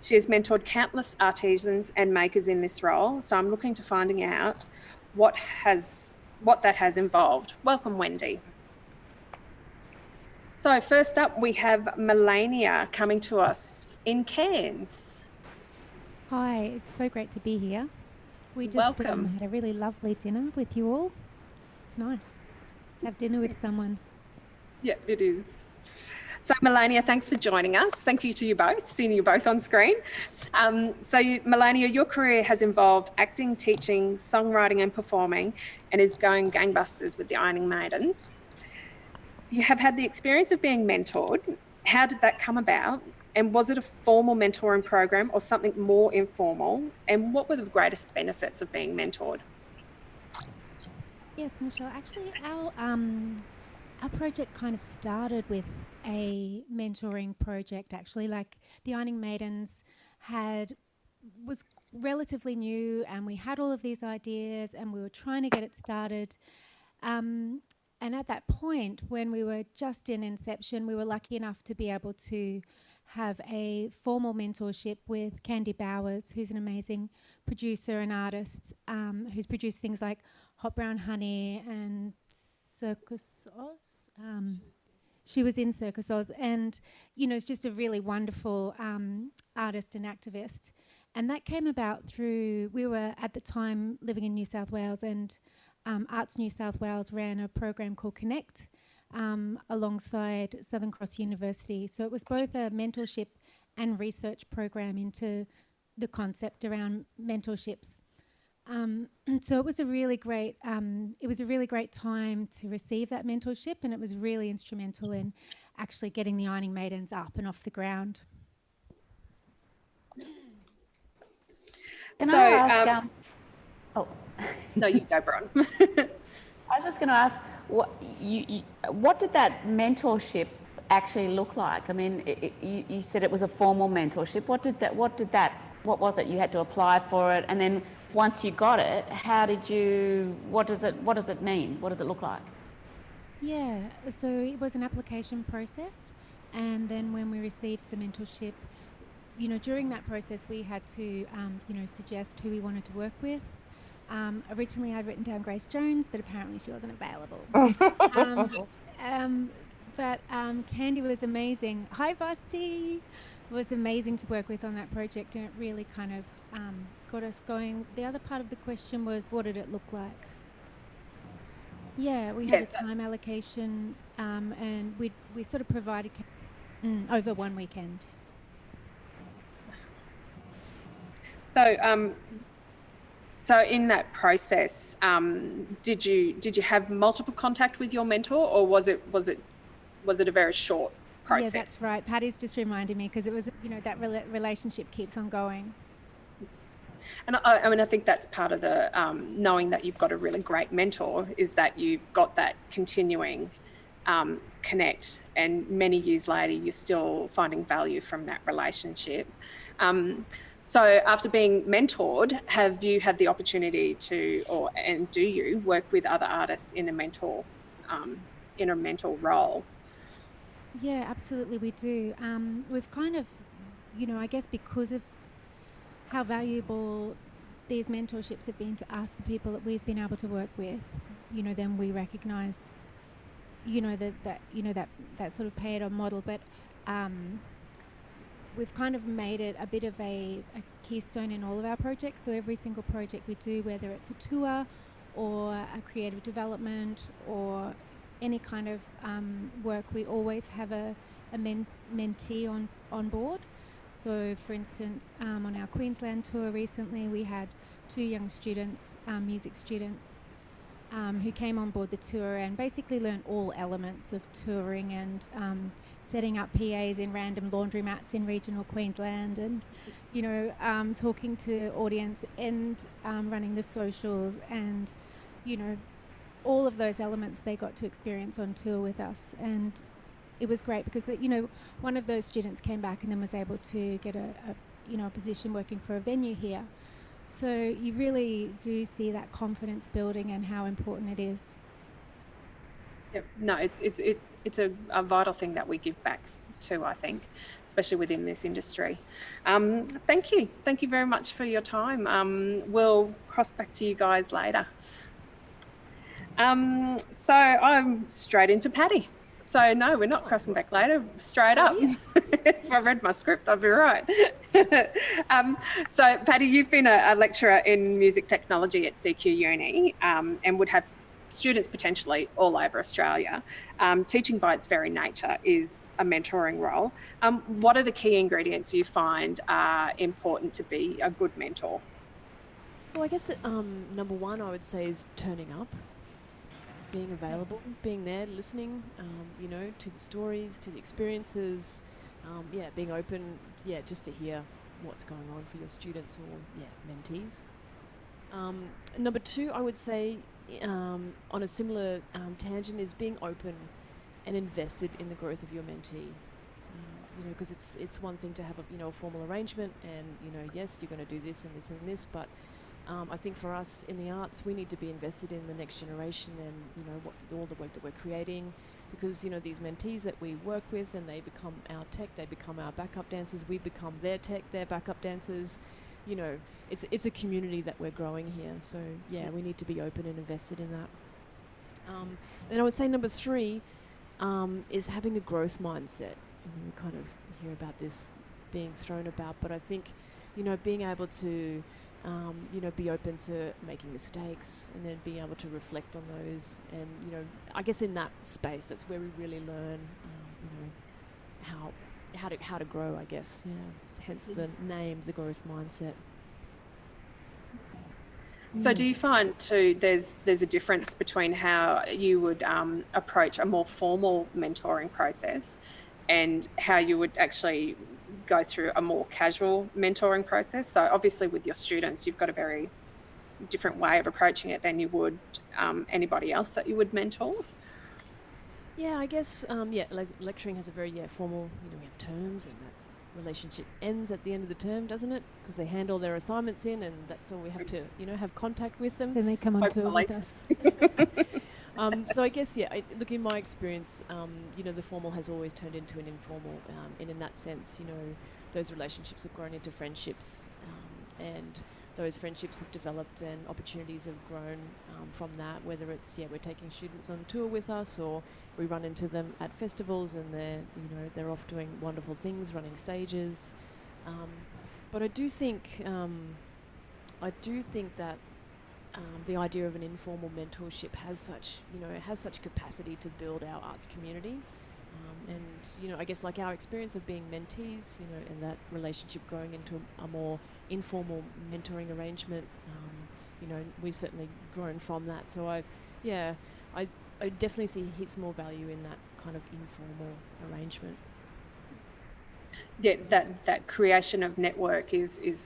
She has mentored countless artisans and makers in this role, so I'm looking to finding out what that has involved. Welcome, Wendy. So first up, we have Melania coming to us in Cairns. Hi, it's so great to be here. We just Welcome. had a really lovely dinner with you all. It's nice to have dinner with someone. Yeah, it is. So Melania, thanks for joining us. Thank you to you both, seeing you both on screen. Melania, your career has involved acting, teaching, songwriting and performing, and is going gangbusters with the Ironing Maidens. You have had the experience of being mentored. How did that come about? And was it a formal mentoring program or something more informal? And what were the greatest benefits of being mentored? Yes, Michelle, actually our project kind of started with a mentoring project, actually. Like the Ironing Maidens was relatively new, and we had all of these ideas and we were trying to get it started. And at that point, when we were just in inception, we were lucky enough to be able to have a formal mentorship with Candy Bowers, who's an amazing producer and artist, who's produced things like Hot Brown Honey and Circus Oz. She was in Circus Oz, and is just a really wonderful artist and activist. And that came about through, we were at the time living in New South Wales, and Arts New South Wales ran a program called Connect alongside Southern Cross University. So it was both a mentorship and research program into the concept around mentorships. So it was a really great time to receive that mentorship, and it was really instrumental in actually getting the Ironing Maidens up and off the ground. Can I ask, No, you go, Bron. I was just going to ask, what did that mentorship actually look like? I mean, you said it was a formal mentorship. What was it? You had to apply for it, and then once you got it, what does it mean? What does it look like? Yeah, so it was an application process, and then when we received the mentorship, during that process we had to, suggest who we wanted to work with. Originally I'd written down Grace Jones, but apparently she wasn't available. But Candy was amazing. Hi, Basti! It was amazing to work with on that project, and it really kind of got us going. The other part of the question was, what did it look like? Yeah, we had a time allocation, and we sort of provided over one weekend. So in that process, did you have multiple contact with your mentor, or was it a very short process? Yeah, that's right. Patty's just reminded me, because it was, that relationship keeps on going. And I think that's part of the knowing that you've got a really great mentor, is that you've got that continuing connect, and many years later you're still finding value from that relationship. So after being mentored, have you had the opportunity to, and do you work with other artists in a mentor role? Yeah, absolutely, we do. We've kind of, I guess because of how valuable these mentorships have been to us, the people that we've been able to work with, then we recognise, that sort of pay it on model. But we've kind of made it a bit of a keystone in all of our projects. So every single project we do, whether it's a tour or a creative development or any kind of work, we always have a mentee on board. So for instance, on our Queensland tour recently, we had 2 young students, music students, who came on board the tour and basically learned all elements of touring and setting up PAs in random laundromats in regional Queensland, and talking to audience and running the socials, and all of those elements they got to experience on tour with us. And it was great because one of those students came back and then was able to get a position working for a venue here. So you really do see that confidence building and how important it is. Yep. No, it's a vital thing that we give back to, I think, especially within this industry. Thank you very much for your time. We'll cross back to you guys later. So I'm straight into Patty. So no, we're not crossing back later, straight up. If I read my script, I'd be right. So Patty, you've been a lecturer in music technology at CQ Uni and would have students potentially all over Australia. Teaching by its very nature is a mentoring role. What are the key ingredients you find are important to be a good mentor? Well, I guess that, number one, I would say, is turning up, being available, being there, listening, you know, to the stories, to the experiences, being open, just to hear what's going on for your students or, mentees. Number two, I would say, on a similar tangent, is being open and invested in the growth of your mentee. You know, because it's one thing to have a formal arrangement, and yes, you're going to do this and this and this, but I think for us in the arts, we need to be invested in the next generation and all the work that we're creating, because these mentees that we work with, and they become our tech, they become our backup dancers, we become their tech, their backup dancers. It's a community that we're growing here. So we need to be open and invested in that. And I would say number three is having a growth mindset. We kind of hear about this being thrown about, but I think being able to be open to making mistakes and then being able to reflect on those, and I guess in that space, that's where we really learn how to grow, I guess. Hence the name, the growth mindset. So do you find too there's a difference between how you would approach a more formal mentoring process and how you would actually go through a more casual mentoring process? So obviously with your students, you've got a very different way of approaching it than you would anybody else that you would mentor. Yeah, I guess, lecturing has a very formal, we have terms, and that relationship ends at the end of the term, doesn't it? Because they hand all their assignments in, and that's all we have to, have contact with them. Then they come on tour with us. So I guess, look, in my experience, the formal has always turned into an informal, and in that sense, those relationships have grown into friendships, and those friendships have developed and opportunities have grown from that, whether it's, we're taking students on tour with us, or we run into them at festivals and they're off doing wonderful things, running stages. But I do think that the idea of an informal mentorship has such capacity to build our arts community. And I guess like our experience of being mentees, and that relationship growing into a more informal mentoring arrangement, we've certainly grown from that. So I definitely see heaps more value in that kind of informal arrangement. Yeah, that creation of network is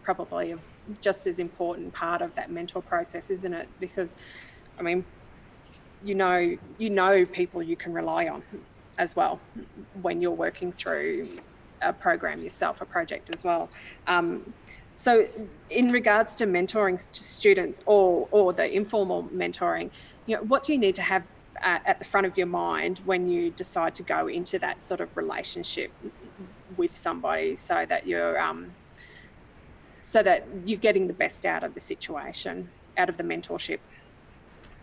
probably a just as important part of that mentor process, isn't it? Because, I mean, you know people you can rely on as well when you're working through a program yourself, a project as well. So in regards to mentoring students or the informal mentoring, what do you need to have at the front of your mind when you decide to go into that sort of relationship with somebody, so that you're getting the best out of the situation, out of the mentorship?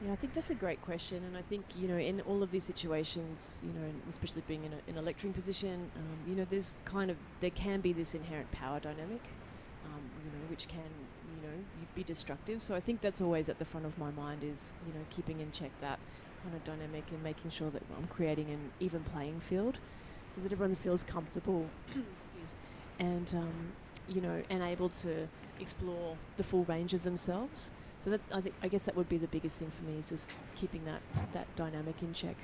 Yeah, I think that's a great question, and I think in all of these situations, especially being in a lecturing position, there can be this inherent power dynamic, which can be destructive. So I think that's always at the front of my mind is keeping in check that kind of dynamic and making sure that I'm creating an even playing field, so that everyone feels comfortable, and and able to explore the full range of themselves. So that I guess that would be the biggest thing for me, is just keeping that dynamic in check.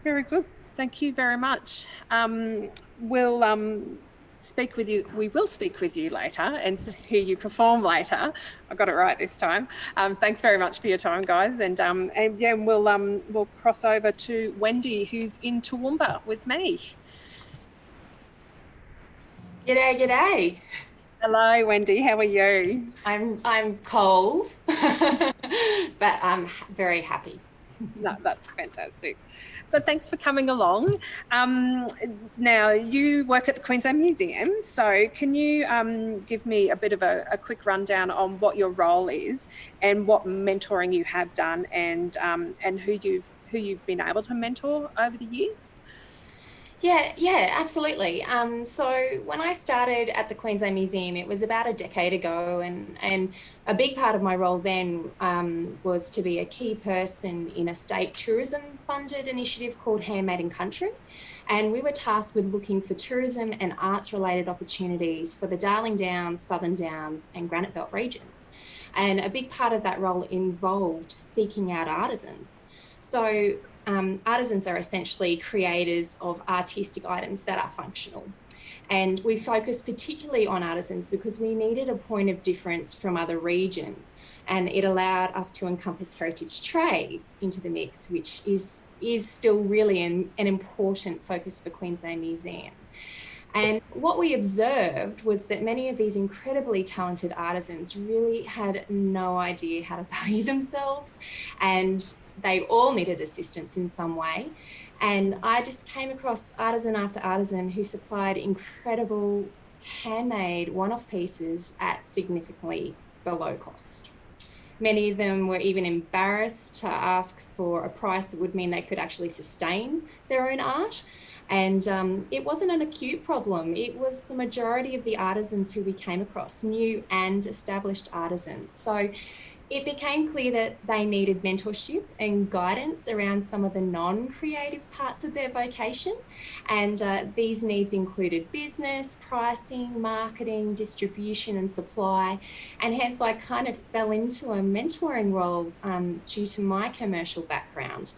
Very good. Thank you very much. We'll speak with you. We will speak with you later and hear you perform later. I got it right this time. Thanks very much for your time, guys. And we'll cross over to Wendy, who's in Toowoomba with me. G'day, g'day. Hello, Wendy. How are you? I'm cold, but I'm very happy. No, that's fantastic. So thanks for coming along. Now, you work at the Queensland Museum, so can you give me a bit of a quick rundown on what your role is and what mentoring you have done, and who you've been able to mentor over the years? Yeah, absolutely. So when I started at the Queensland Museum, it was about a decade ago, and a big part of my role then was to be a key person in a state tourism funded initiative called Handmade in Country. And we were tasked with looking for tourism and arts related opportunities for the Darling Downs, Southern Downs and Granite Belt regions. And a big part of that role involved seeking out artisans. So artisans are essentially creators of artistic items that are functional. And we focused particularly on artisans because we needed a point of difference from other regions. And it allowed us to encompass heritage trades into the mix, which is still really an important focus for Queensland Museum. And what we observed was that many of these incredibly talented artisans really had no idea how to value themselves, and they all needed assistance in some way. And I just came across artisan after artisan who supplied incredible handmade one-off pieces at significantly below cost. Many of them were even embarrassed to ask for a price that would mean they could actually sustain their own art. And it wasn't an acute problem. It was the majority of the artisans who we came across, new and established artisans. So it became clear that they needed mentorship and guidance around some of the non-creative parts of their vocation. And these needs included business, pricing, marketing, distribution and supply. And hence I kind of fell into a mentoring role due to my commercial background.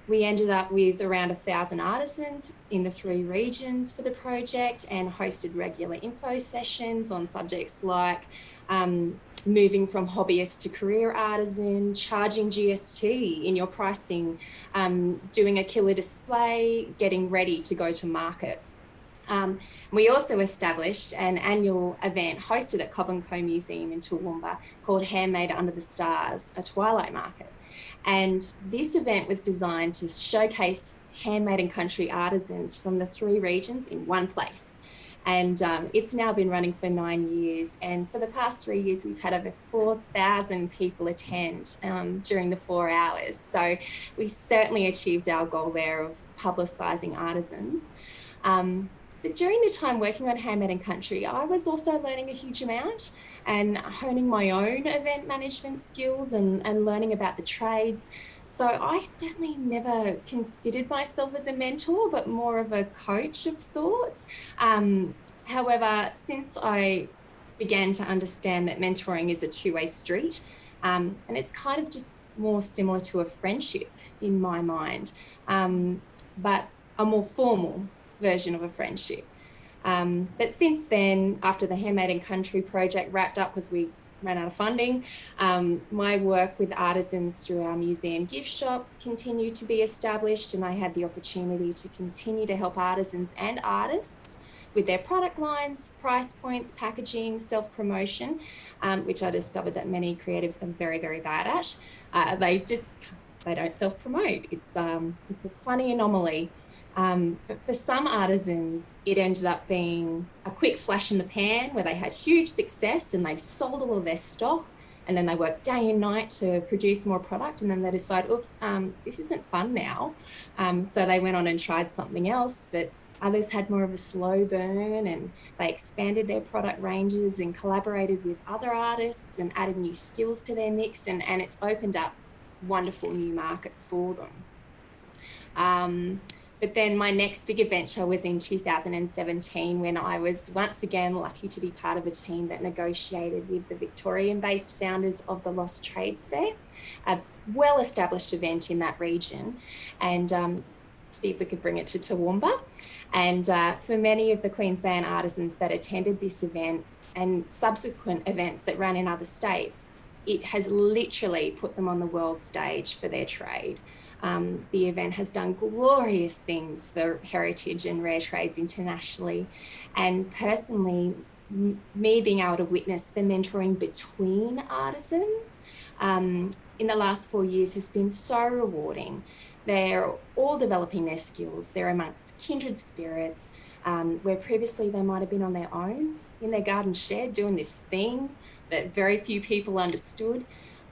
We ended up with around 1,000 artisans in the 3 regions for the project and hosted regular info sessions on subjects like moving from hobbyist to career artisan, charging GST in your pricing, doing a killer display, getting ready to go to market. We also established an annual event hosted at Cobb & Co Museum in Toowoomba called Handmade Under the Stars, a twilight market. And this event was designed to showcase handmade and country artisans from the 3 regions in one place. And it's now been running for 9 years. And for the past 3 years, we've had over 4,000 people attend during the 4 hours. So we certainly achieved our goal there of publicising artisans. But during the time working on Handmade in Country, I was also learning a huge amount and honing my own event management skills and learning about the trades. So I certainly never considered myself as a mentor, but more of a coach of sorts. However, since I began to understand that mentoring is a two-way street, and it's kind of just more similar to a friendship in my mind, but a more formal version of a friendship. But since then, after the Handmade in Country project wrapped up because we ran out of funding, my work with artisans through our museum gift shop continued to be established, and I had the opportunity to continue to help artisans and artists with their product lines, price points, packaging, self-promotion, which I discovered that many creatives are very, very bad at. They don't self-promote. It's a funny anomaly. But for some artisans, it ended up being a quick flash in the pan where they had huge success and they've sold all of their stock, and then they work day and night to produce more product, and then they decide, oops, this isn't fun now. So they went on and tried something else, but others had more of a slow burn, and they expanded their product ranges and collaborated with other artists and added new skills to their mix, and it's opened up wonderful new markets for them. But then my next big adventure was in 2017, when I was once again lucky to be part of a team that negotiated with the Victorian-based founders of the Lost Trades Fair, a well-established event in that region, and see if we could bring it to Toowoomba. And for many of the Queensland artisans that attended this event and subsequent events that ran in other states, it has literally put them on the world stage for their trade. The event has done glorious things for heritage and rare trades internationally. And personally, me being able to witness the mentoring between artisans in the last 4 years has been so rewarding. They're all developing their skills. They're amongst kindred spirits, where previously they might have been on their own in their garden shed doing this thing that very few people understood.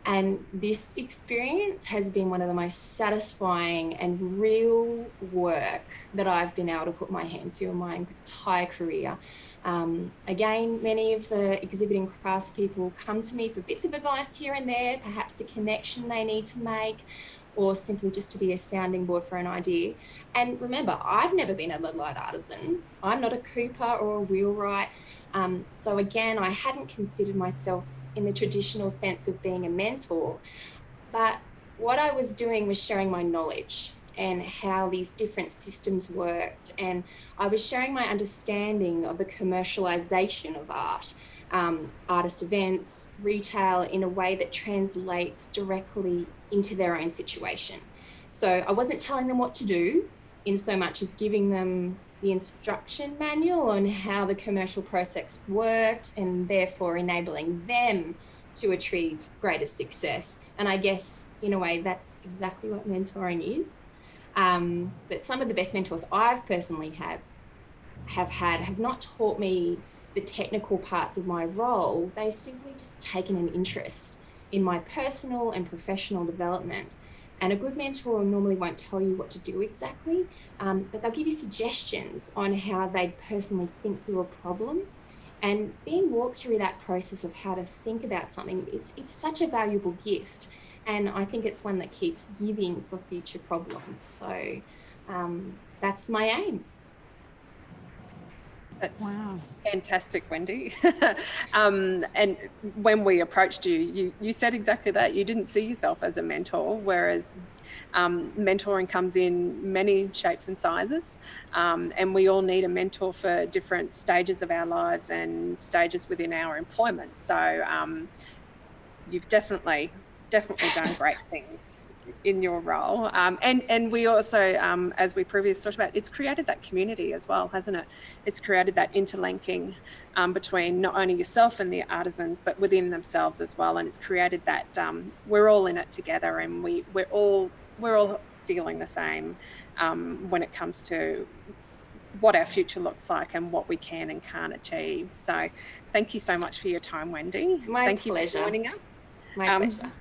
And this experience has been one of the most satisfying and real work that I've been able to put my hands to in my entire career. Again, many of the exhibiting craftspeople come to me for bits of advice here and there, perhaps a connection they need to make, or simply just to be a sounding board for an idea. And remember, I've never been a lead light artisan. I'm not a cooper or a wheelwright. So again, I hadn't considered myself in the traditional sense of being a mentor, but what I was doing was sharing my knowledge and how these different systems worked. And I was sharing my understanding of the commercialization of art, artist events, retail, in a way that translates directly into their own situation. So I wasn't telling them what to do in so much as giving them the instruction manual on how the commercial process worked, and therefore enabling them to achieve greater success. And I guess in a way that's exactly what mentoring is. But some of the best mentors I've personally have not taught me the technical parts of my role. They've simply just taken an interest in my personal and professional development. And a good mentor normally won't tell you what to do exactly, but they'll give you suggestions on how they personally think through a problem. And being walked through that process of how to think about something, it's such a valuable gift. And I think it's one that keeps giving for future problems. So that's my aim. That's fantastic, Wendy. And when we approached you, you said exactly that. You didn't see yourself as a mentor, whereas mentoring comes in many shapes and sizes. And we all need a mentor for different stages of our lives and stages within our employment. So you've definitely done great things in your role. And we also, as we previously talked about, it's created that community as well, hasn't it? It's created that interlinking between not only yourself and the artisans, but within themselves as well. And it's created that we're all in it together, and we're all feeling the same when it comes to what our future looks like and what we can and can't achieve. So thank you so much for your time, Wendy. Thank you for joining us. My pleasure.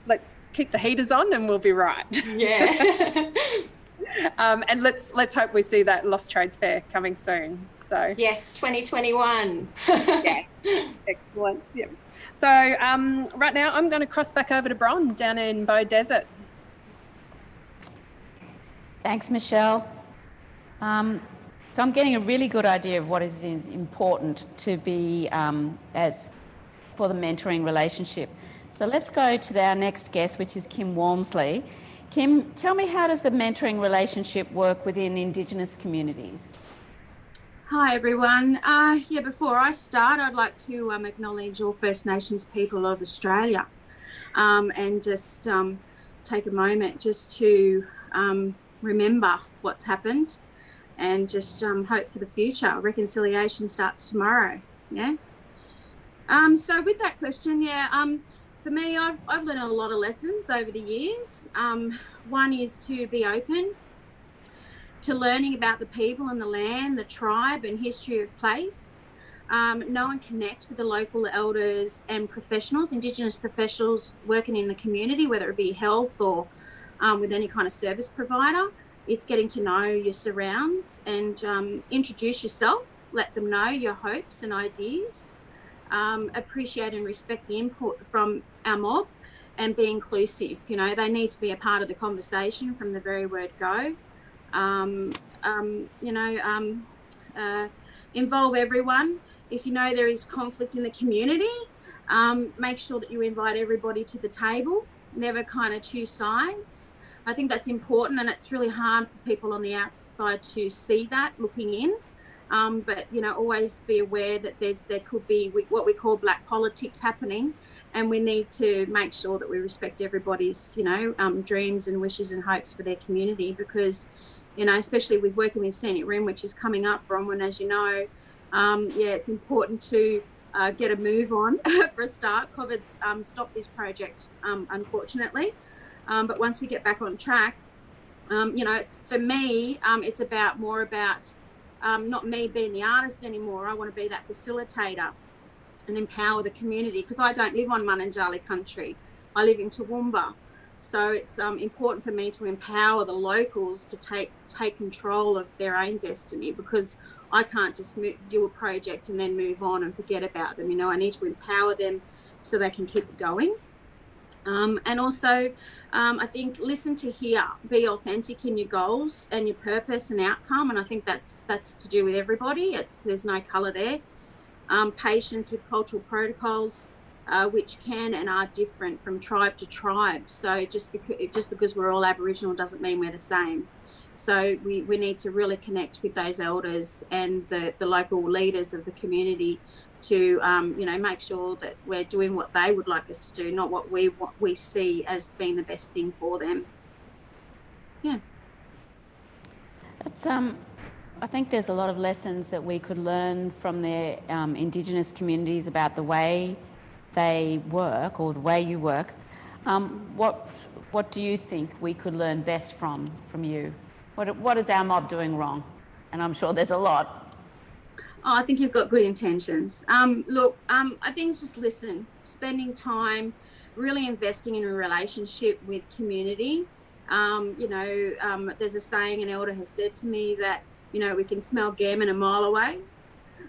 Let's keep the heaters on and we'll be right. Yeah. And let's hope we see that Lost Trades Fair coming soon. So yes, 2021. Yeah, excellent. Yeah. So right now I'm going to cross back over to Bron down in Beaudesert. Thanks, Michelle. So I'm getting a really good idea of what is important to be as for the mentoring relationship. So let's go to our next guest, which is Kim Walmsley. Kim, tell me, how does the mentoring relationship work within Indigenous communities? Hi everyone. Before I start, I'd like to acknowledge all First Nations people of Australia and just take a moment just to remember what's happened and just hope for the future. Reconciliation starts tomorrow. Yeah. So with that question, for me, I've learned a lot of lessons over the years. One is to be open to learning about the people and the land, the tribe and history of place. Know and connect with the local elders and professionals, Indigenous professionals working in the community, whether it be health or with any kind of service provider. It's getting to know your surrounds and introduce yourself, let them know your hopes and ideas. Appreciate and respect the input from our mob and be inclusive. You know, they need to be a part of the conversation from the very word go. Involve everyone. If you know there is conflict in the community, make sure that you invite everybody to the table, never kind of two sides. I think that's important, and it's really hard for people on the outside to see that looking in. But, you know, always be aware that there could be what we call black politics happening, and we need to make sure that we respect everybody's, dreams and wishes and hopes for their community, because, especially with working with Scenic Rim, which is coming up, Bronwyn, as you know, Yeah, it's important to get a move on for a start. COVID's stopped this project, unfortunately. But once we get back on track, you know, for me, it's more about not me being the artist anymore. I want to be that facilitator and empower the community, because I don't live on Mununjali country. I live in Toowoomba. So it's important for me to empower the locals to take control of their own destiny, because I can't just do a project and then move on and forget about them. You know, I need to empower them so they can keep it going. And also, I think listen to hear, be authentic in your goals and your purpose and outcome. And I think that's to do with everybody. There's no colour there. Patience with cultural protocols, which can and are different from tribe to tribe. So just because we're all Aboriginal doesn't mean we're the same. So we need to really connect with those elders and the local leaders of the community to you know, make sure that we're doing what they would like us to do, not what we see as being the best thing for them. Yeah. That's I think there's a lot of lessons that we could learn from the Indigenous communities about the way they work, or the way you work. What do you think we could learn best from you? What is our mob doing wrong? And I'm sure there's a lot. Oh, I think you've got good intentions. Look, I think it's just listen, spending time, really investing in a relationship with community. You know, there's a saying an elder has said to me that, you know, we can smell gammon a mile away.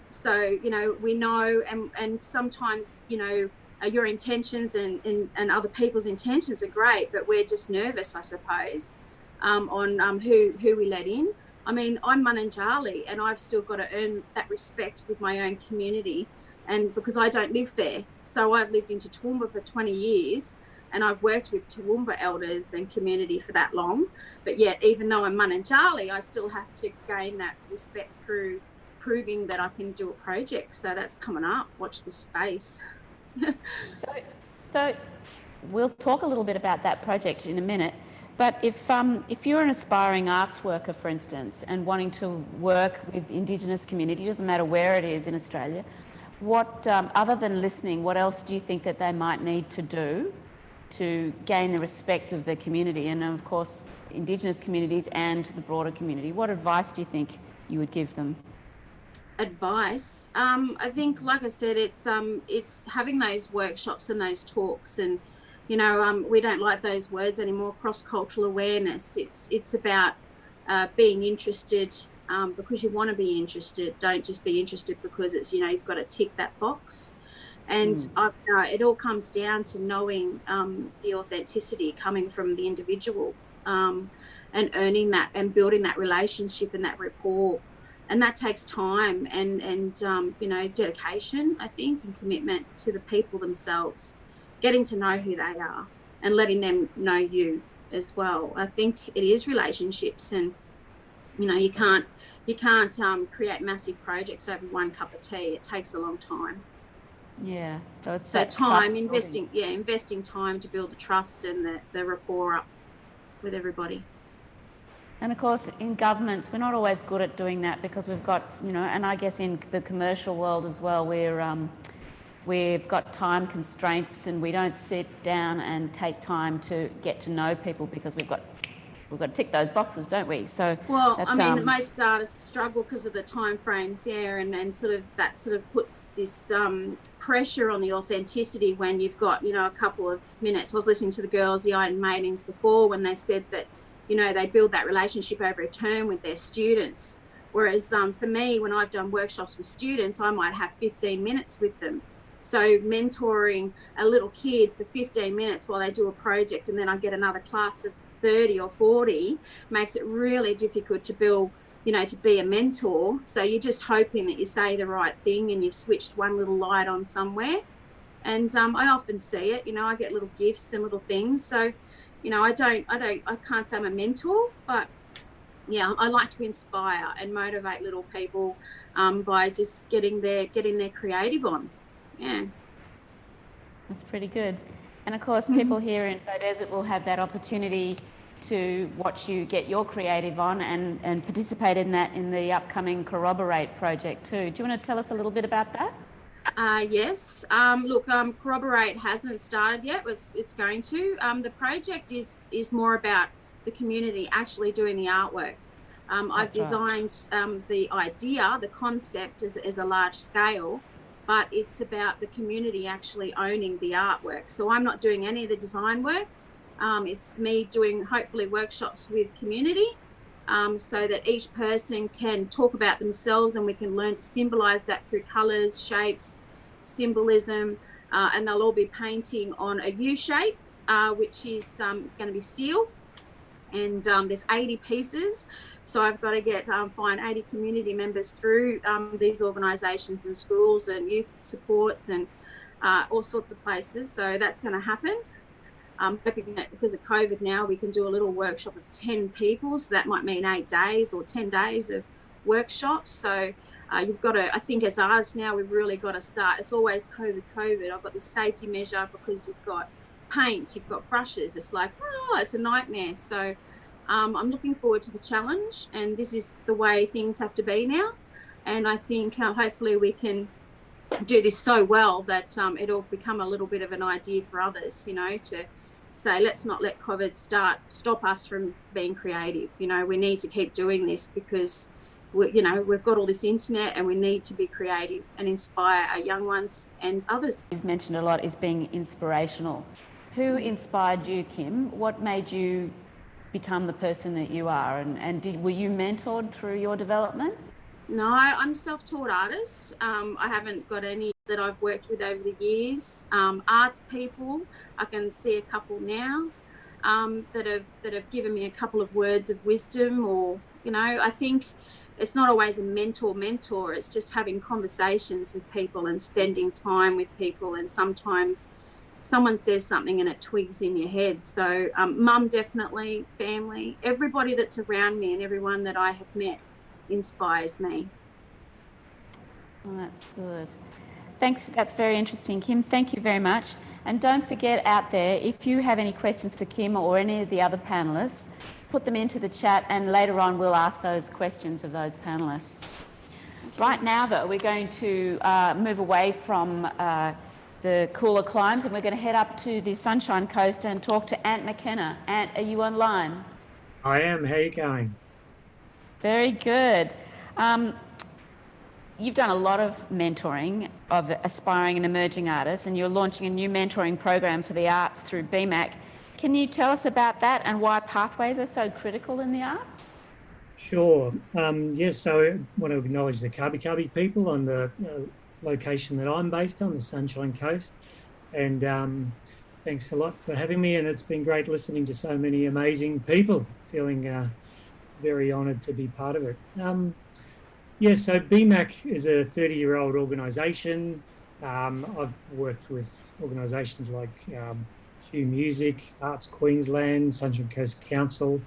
So, you know, we know, and sometimes, you know, your intentions and other people's intentions are great, but we're just nervous, I suppose, on who we let in. I mean, I'm Mununjali, and I've still got to earn that respect with my own community, and because I don't live there. So I've lived in Toowoomba for 20 years, and I've worked with Toowoomba elders and community for that long. But yet, even though I'm Mununjali, I still have to gain that respect through proving that I can do a project. So that's coming up. Watch this space. So we'll talk a little bit about that project in a minute. But if you're an aspiring arts worker, for instance, and wanting to work with Indigenous community, doesn't matter where it is in Australia, what other than listening, what else do you think that they might need to do to gain the respect of the community, and of course Indigenous communities and the broader community? What advice do you think you would give them? Advice, I think, like I said, it's having those workshops and those talks, and you know, we don't like those words anymore. Cross-cultural awareness. It's about being interested because you want to be interested. Don't just be interested because it's, you know, you've got to tick that box. And it all comes down to knowing the authenticity coming from the individual, and earning that and building that relationship and that rapport. And that takes time and you know, dedication, I think, and commitment to the people themselves, getting to know who they are and letting them know you as well. I think it is relationships, and you know, you can't create massive projects over one cup of tea. It takes a long time. Yeah, so it's that time, investing time to build the trust and the rapport up with everybody. And of course, in governments, we're not always good at doing that, because we've got, you know, and I guess in the commercial world as well, we've got time constraints, and we don't sit down and take time to get to know people, because we've got to tick those boxes, don't we? So well, I mean, most artists struggle because of the time frames, yeah, and sort of that sort of puts this pressure on the authenticity when you've got, you know, a couple of minutes. I was listening to the girls, the Iron Maidens, before, when they said that, you know, they build that relationship over a term with their students. Whereas for me, when I've done workshops with students, I might have 15 minutes with them. So mentoring a little kid for 15 minutes while they do a project, and then I get another class of 30 or 40, makes it really difficult to build, you know, to be a mentor. So you're just hoping that you say the right thing and you've switched one little light on somewhere. And I often see it, you know, I get little gifts and little things. So, you know, I can't say I'm a mentor, but yeah, I like to inspire and motivate little people by just getting their creative on. Yeah. That's pretty good. And of course, people here in Beaudesert will have that opportunity to watch you get your creative on and participate in that in the upcoming Corroborate project too. Do you want to tell us a little bit about that? Yes. Look, Corroborate hasn't started yet. It's going to. The project is more about the community actually doing the artwork. I've designed the idea, the concept is a large scale, but it's about the community actually owning the artwork. So I'm not doing any of the design work. It's me doing hopefully workshops with community so that each person can talk about themselves and we can learn to symbolize that through colors, shapes, symbolism, and they'll all be painting on a U shape, which is going to be steel. And there's 80 pieces. So I've got to find 80 community members through these organisations and schools and youth supports and all sorts of places. So that's going to happen. I'm hoping that because of COVID now, we can do a little workshop of 10 people. So that might mean 8 days or 10 days of workshops. So you've got to, I think as artists now, we've really got to start. It's always COVID. I've got the safety measure because you've got paints, you've got brushes. It's like, oh, it's a nightmare. So I'm looking forward to the challenge, and this is the way things have to be now. And I think hopefully we can do this so well that it'll become a little bit of an idea for others, you know, to say, let's not let COVID stop us from being creative. You know, we need to keep doing this because we've got all this internet and we need to be creative and inspire our young ones and others. You've mentioned a lot is being inspirational. Who inspired you, Kim? What made you become the person that you are? And were you mentored through your development? No, I'm a self-taught artist. I haven't got any that I've worked with over the years. Arts people, I can see a couple now that have given me a couple of words of wisdom, or, you know, I think it's not always a mentor. It's just having conversations with people and spending time with people. And sometimes someone says something and it twigs in your head. So mum, definitely, family, everybody that's around me and everyone that I have met inspires me. Oh, that's good. Thanks. That's very interesting, Kim. Thank you very much. And don't forget out there, if you have any questions for Kim or any of the other panellists, put them into the chat and later on we'll ask those questions of those panellists. Right now, though, we're going to move away from the cooler climes and we're going to head up to the Sunshine Coast and talk to Ant McKenna. Ant, are you online? I am. How are you going? Very good. You've done a lot of mentoring of aspiring and emerging artists, and you're launching a new mentoring program for the arts through BMAC. Can you tell us about that and why pathways are so critical in the arts? Sure. Yes, so I want to acknowledge the Kabi Kabi people on the location that I'm based on, the Sunshine Coast. And thanks a lot for having me. And it's been great listening to so many amazing people, feeling very honoured to be part of it. Yes, so BMAC is a 30-year-old organisation. I've worked with organisations like Q Music, Arts Queensland, Sunshine Coast Council,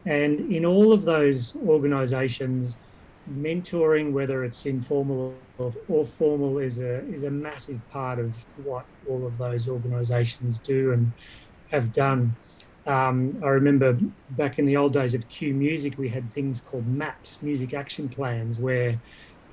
and in all of those organisations, mentoring, whether it's informal or formal, is a massive part of what all of those organisations do and have done. I remember back in the old days of Q Music, we had things called MAPs, Music Action Plans, where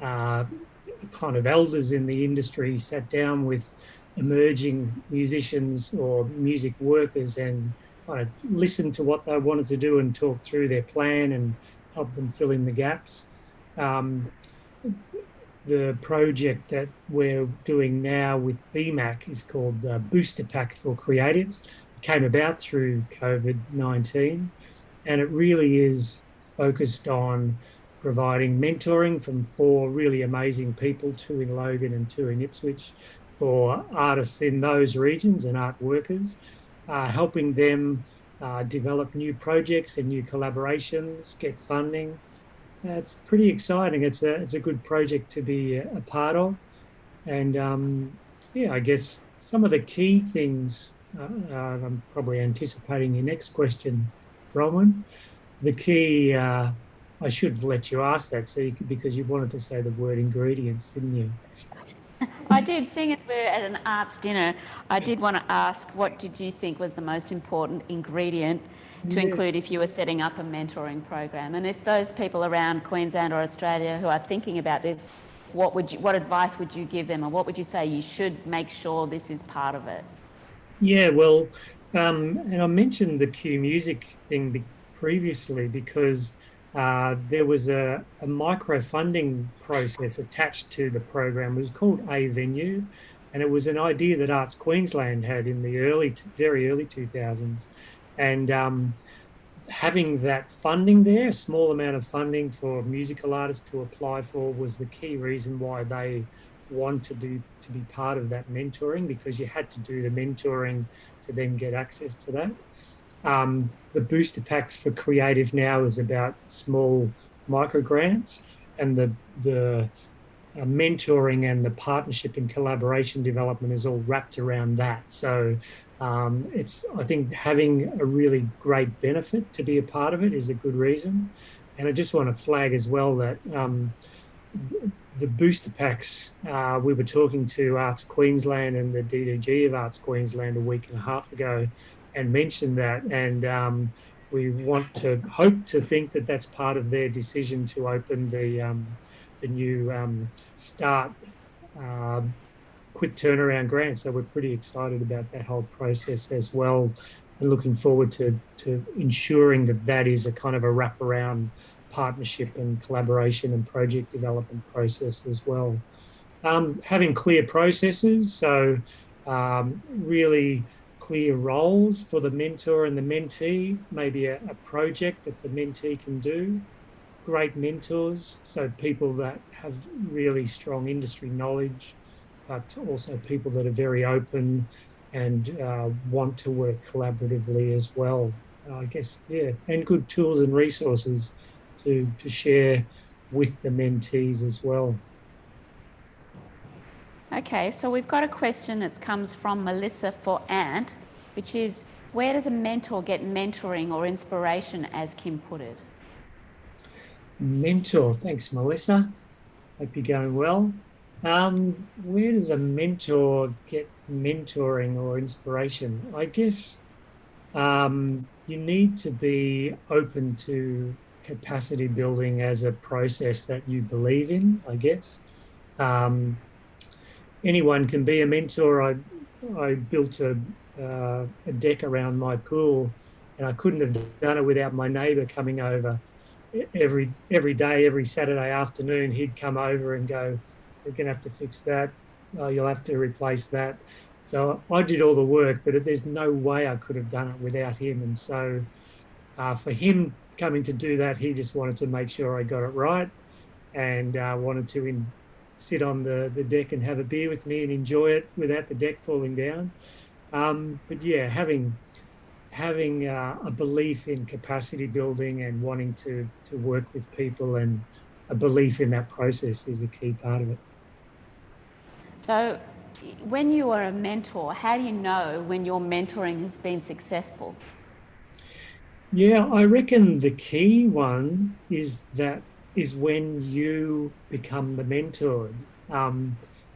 kind of elders in the industry sat down with emerging musicians or music workers and kind of listened to what they wanted to do and talk through their plan and help them fill in the gaps. The project that we're doing now with BMAC is called Booster Pack for Creatives. Came about through COVID-19, and it really is focused on providing mentoring from 4 really amazing people, 2 in Logan and 2 in Ipswich, for artists in those regions and art workers, helping them develop new projects and new collaborations, get funding. It's pretty exciting. It's a good project to be a part of. And yeah, I guess some of the key things, I'm probably anticipating your next question, Bronwyn. The key, I should have let you ask that because you wanted to say the word ingredients, didn't you? I did. Seeing as we're at an arts dinner, I did want to ask, what did you think was the most important ingredient to Yeah. include if you were setting up a mentoring program? And if those people around Queensland or Australia who are thinking about this, what advice would you give them, or what would you say you should make sure this is part of it? Yeah, well, and I mentioned the Q Music thing previously because there was a micro funding process attached to the program. It was called A Venue, and it was an idea that Arts Queensland had in the very early 2000s. And having that funding there, a small amount of funding for musical artists to apply for, was the key reason why they wanted to be part of that mentoring, because you had to do the mentoring to then get access to that. The booster packs for Creative now is about small micro grants, and the mentoring and the partnership and collaboration development is all wrapped around that. So I think having a really great benefit to be a part of it is a good reason. And I just want to flag as well that the booster packs, we were talking to Arts Queensland and the DDG of Arts Queensland a week and a half ago and mentioned that, and we want to hope to think that that's part of their decision to open the new START quick turnaround grant. So we're pretty excited about that whole process as well, and looking forward to ensuring that that is a kind of a wraparound partnership and collaboration and project development process as well. Having clear processes, so really clear roles for the mentor and the mentee, maybe a project that the mentee can do, great mentors, so people that have really strong industry knowledge, but also people that are very open and want to work collaboratively as well. I guess, yeah, and good tools and resources to share with the mentees as well. Okay, so we've got a question that comes from Melissa for Ant, which is, where does a mentor get mentoring or inspiration, as Kim put it? Mentor, thanks Melissa. Hope you're going well. Where does a mentor get mentoring or inspiration? I guess you need to be open to capacity building as a process that you believe in, I guess. Anyone can be a mentor. I built a deck around my pool, and I couldn't have done it without my neighbour coming over. Every day, every Saturday afternoon, he'd come over and go, "We're going to have to fix that. Oh, you'll have to replace that." So I did all the work, but there's no way I could have done it without him. And so for him coming to do that, he just wanted to make sure I got it right, and wanted to sit on the deck and have a beer with me and enjoy it without the deck falling down. But yeah, having a belief in capacity building and wanting to work with people, and a belief in that process is a key part of it. So when you are a mentor, how do you know when your mentoring has been successful? Yeah, I reckon the key one is when you become the mentored.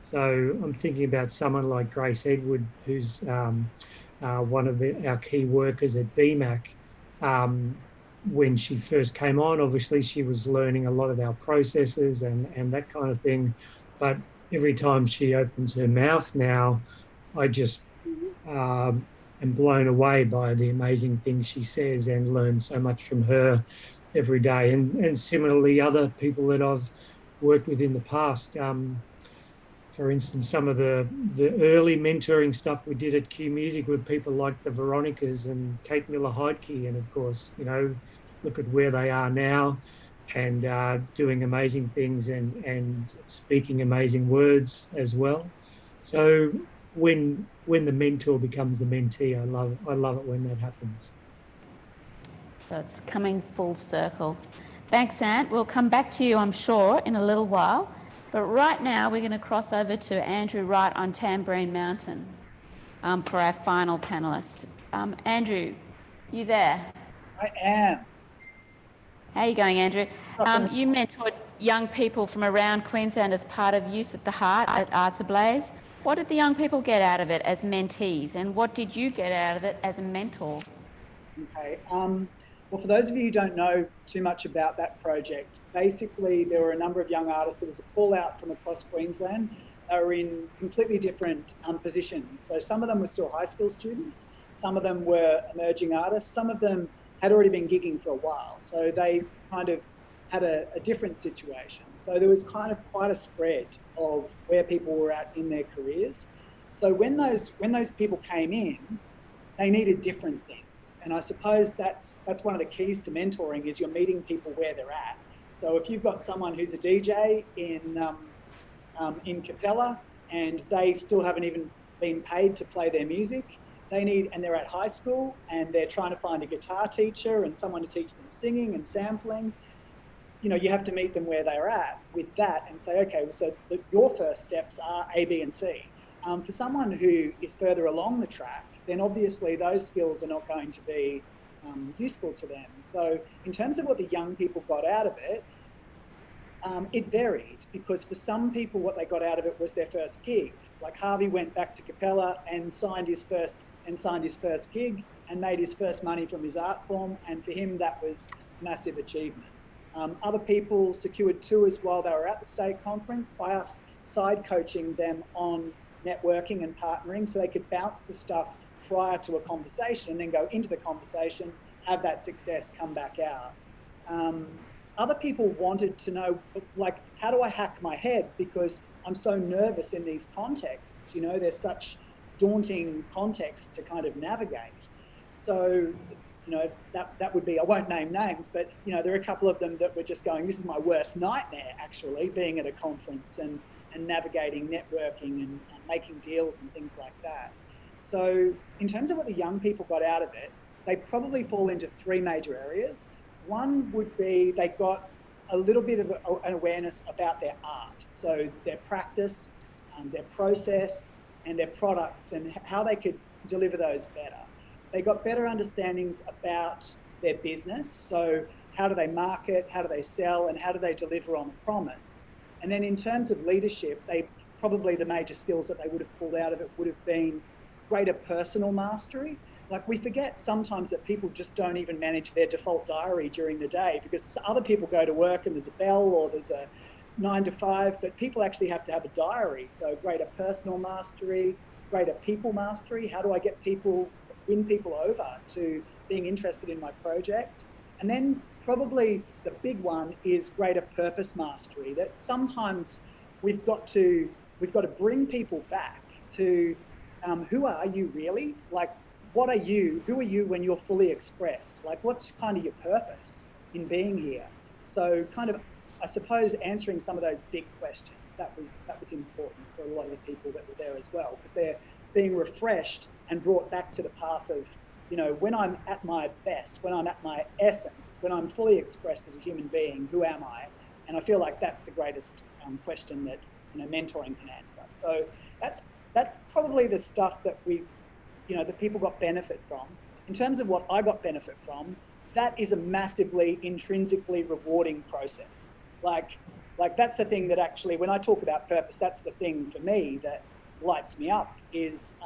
So I'm thinking about someone like Grace Edward, who's one of our key workers at BMAC. When she first came on, obviously she was learning a lot of our processes and that kind of thing. But every time she opens her mouth now, I just am blown away by the amazing things she says, and learn so much from her every day. And similarly, other people that I've worked with in the past. For instance, some of the early mentoring stuff we did at Q Music with people like the Veronicas and Kate Miller-Heidke, and of course, look at where they are now, and doing amazing things and speaking amazing words as well. So when the mentor becomes the mentee, I love it when that happens. So it's coming full circle. Thanks, Ant. We'll come back to you, I'm sure, in a little while. But right now, we're going to cross over to Andrew Wright on Tamborine Mountain for our final panellist. Andrew, you there? I am. How are you going, Andrew? You mentored young people from around Queensland as part of Youth at the Heart at Arts Ablaze. What did the young people get out of it as mentees, and what did you get out of it as a mentor? Okay. Well, for those of you who don't know too much about that project, basically there were a number of young artists. There was a call out from across Queensland. They were in completely different positions. So some of them were still high school students. Some of them were emerging artists. Some of them had already been gigging for a while. So they kind of had a different situation. So there was kind of quite a spread of where people were at in their careers. So when those people came in, they needed different things. And I suppose that's one of the keys to mentoring is you're meeting people where they're at. So if you've got someone who's a DJ in Capella and they still haven't even been paid to play their music, and they're at high school and they're trying to find a guitar teacher and someone to teach them singing and sampling, you have to meet them where they're at with that and say, okay, so your first steps are A, B, and C. For someone who is further along the track, then obviously those skills are not going to be useful to them. So in terms of what the young people got out of it, it varied, because for some people what they got out of it was their first gig. Like Harvey went back to Capella and signed his first gig and made his first money from his art form, and for him that was massive achievement. Other people secured tours while they were at the state conference by us side coaching them on networking and partnering, so they could bounce the stuff prior to a conversation and then go into the conversation, have that success, come back out. Other people wanted to know, like, how do I hack my head? Because I'm so nervous in these contexts, they're such daunting contexts to kind of navigate. So, that would be, I won't name names, but, there are a couple of them that were just going, this is my worst nightmare, actually, being at a conference and navigating networking and making deals and things like that. So in terms of what the young people got out of it, they probably fall into three major areas. One would be they got a little bit of an awareness about their art. So their practice, their process, and their products, and how they could deliver those better. They got better understandings about their business. So how do they market, how do they sell, and how do they deliver on a promise? And then in terms of leadership, probably the major skills that they would have pulled out of it would have been greater personal mastery. Like, we forget sometimes that people just don't even manage their default diary during the day, because other people go to work and there's a bell or there's a 9 to 5, but people actually have to have a diary. So greater personal mastery, greater people mastery. How do I win people over to being interested in my project? And then probably the big one is greater purpose mastery, that sometimes we've got to bring people back to who are you really? Like, what are you? Who are you when you're fully expressed? Like, what's kind of your purpose in being here? So kind of, I suppose, answering some of those big questions, that was important for a lot of the people that were there as well, because they're being refreshed and brought back to the path of, when I'm at my best, when I'm at my essence, when I'm fully expressed as a human being, who am I? And I feel like that's the greatest question that mentoring can answer. So that's probably the stuff that that people got benefit from. In terms of what I got benefit from, that is a massively intrinsically rewarding process. Like that's the thing that actually, when I talk about purpose, that's the thing for me that lights me up is,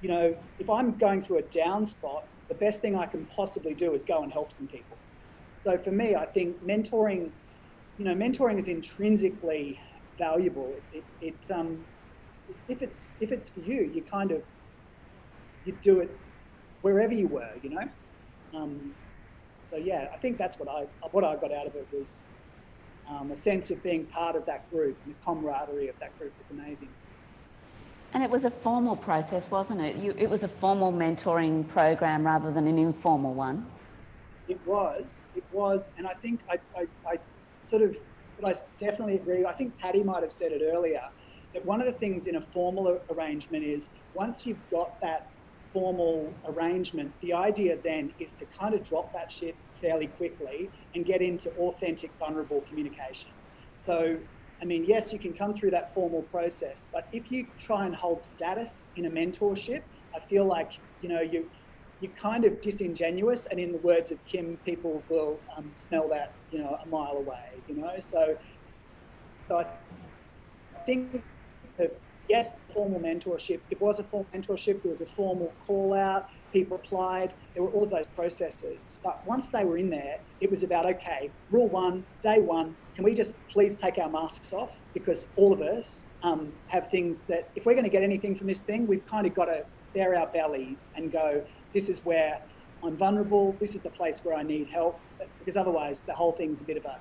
if I'm going through a down spot, the best thing I can possibly do is go and help some people. So for me, I think mentoring is intrinsically valuable. If it's for you, you do it wherever you were, So yeah, I think that's what I got out of it was a sense of being part of that group, and the camaraderie of that group was amazing. And it was a formal process, wasn't it? It was a formal mentoring program rather than an informal one. It was, and I think I definitely agree. I think Patty might have said it earlier, that one of the things in a formal arrangement is once you've got that formal arrangement, the idea then is to kind of drop that shit fairly quickly and get into authentic, vulnerable communication. So, I mean, yes, you can come through that formal process, but if you try and hold status in a mentorship, I feel like, you're kind of disingenuous, and in the words of Kim, people will smell that, a mile away, So I think that, yes, formal mentorship, it was a formal mentorship, there was a formal call out, people applied, there were all those processes. But once they were in there, it was about, okay, rule one, day one, can we just please take our masks off? Because all of us have things that, if we're going to get anything from this thing, we've kind of got to bare our bellies and go, this is where I'm vulnerable, this is the place where I need help, because otherwise the whole thing's a bit of a,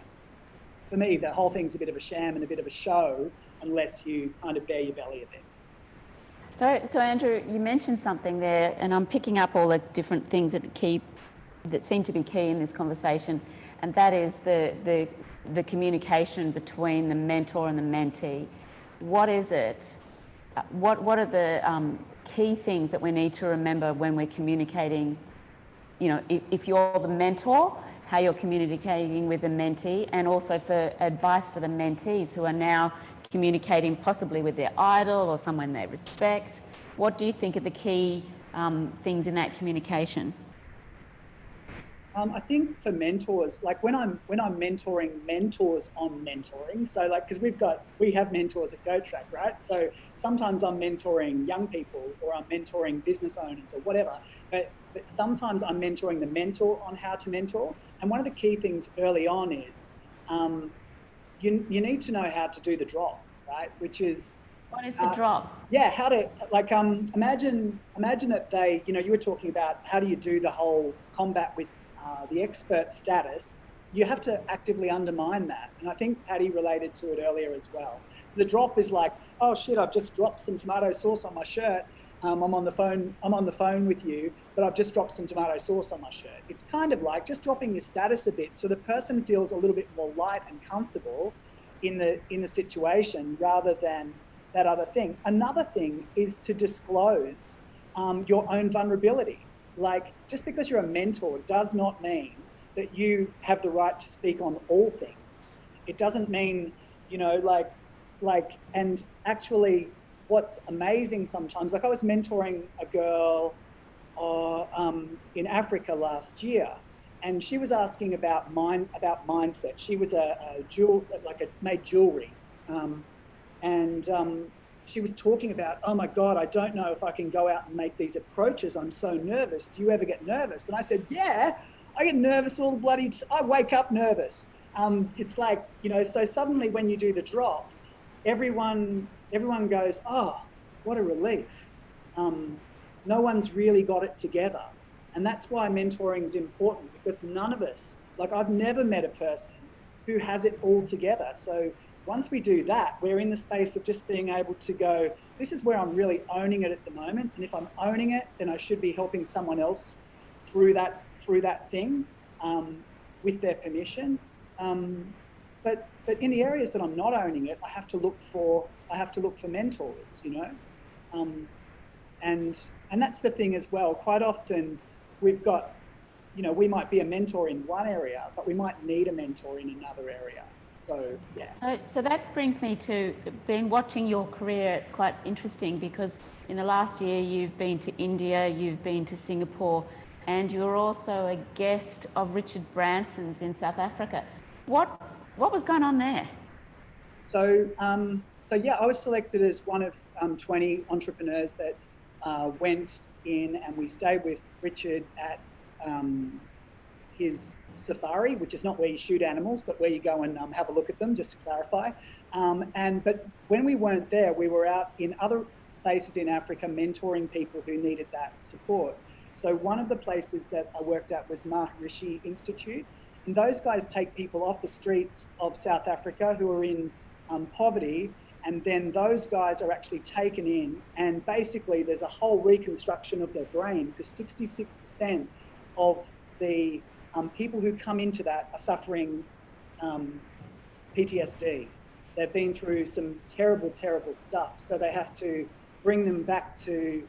for me, the whole thing's a bit of a sham and a bit of a show unless you kind of bare your belly a bit. So Andrew, you mentioned something there, and I'm picking up all the different things that seem to be key in this conversation, and that is the communication between the mentor and the mentee. What is it? What are the key things that we need to remember when we're communicating? You know, if you're the mentor, how you're communicating with the mentee, and also for advice for the mentees who are now communicating possibly with their idol or someone they respect. What do you think are the key things in that communication? I think for mentors, like when I'm mentoring mentors on mentoring, so like, because we have mentors at GoTrack, right? So sometimes I'm mentoring young people or I'm mentoring business owners or whatever, but sometimes I'm mentoring the mentor on how to mentor. And one of the key things early on is you need to know how to do the drop, right? Which is, what is the drop? Yeah, how to, like, imagine that they, you know, you were talking about how do you do the whole combat with the expert status. You have to actively undermine that. And I think Patty related to it earlier as well. So the drop is like, oh shit, I've just dropped some tomato sauce on my shirt. I'm on the phone with you, but I've just dropped some tomato sauce on my shirt. It's kind of like just dropping your status a bit so the person feels a little bit more light and comfortable in the situation rather than that other thing. Another thing is to disclose your own vulnerabilities. Like, just because you're a mentor does not mean that you have the right to speak on all things. It doesn't mean, you know, like, and actually what's amazing sometimes, like I was mentoring a girl in Africa last year, and she was asking about mindset. She was made jewelry, and she was talking about, oh my God, I don't know if I can go out and make these approaches. I'm so nervous. Do you ever get nervous? And I said, yeah, I get nervous all the bloody I wake up nervous. It's like, you know, so suddenly when you do the drop, everyone goes, oh, what a relief. No one's really got it together. And that's why mentoring is important, because none of us, like I've never met a person who has it all together. So once we do that, we're in the space of just being able to go, this is where I'm really owning it at the moment. And if I'm owning it, then I should be helping someone else through that thing with their permission. But in the areas that I'm not owning it, I have to look for mentors, you know? And that's the thing as well. Quite often we've got, you know, we might be a mentor in one area, but we might need a mentor in another area. So, yeah. So that brings me to, been watching your career, it's quite interesting because in the last year you've been to India, you've been to Singapore, and you're also a guest of Richard Branson's in South Africa. What was going on there? So yeah, I was selected as one of 20 entrepreneurs that went in, and we stayed with Richard at his safari, which is not where you shoot animals, but where you go and have a look at them, just to clarify. But when we weren't there, we were out in other spaces in Africa mentoring people who needed that support. So one of the places that I worked at was Maharishi Institute. And those guys take people off the streets of South Africa who are in poverty, and then those guys are actually taken in, and basically there's a whole reconstruction of their brain, because 66% of the people who come into that are suffering PTSD. They've been through some terrible, terrible stuff. So they have to bring them back to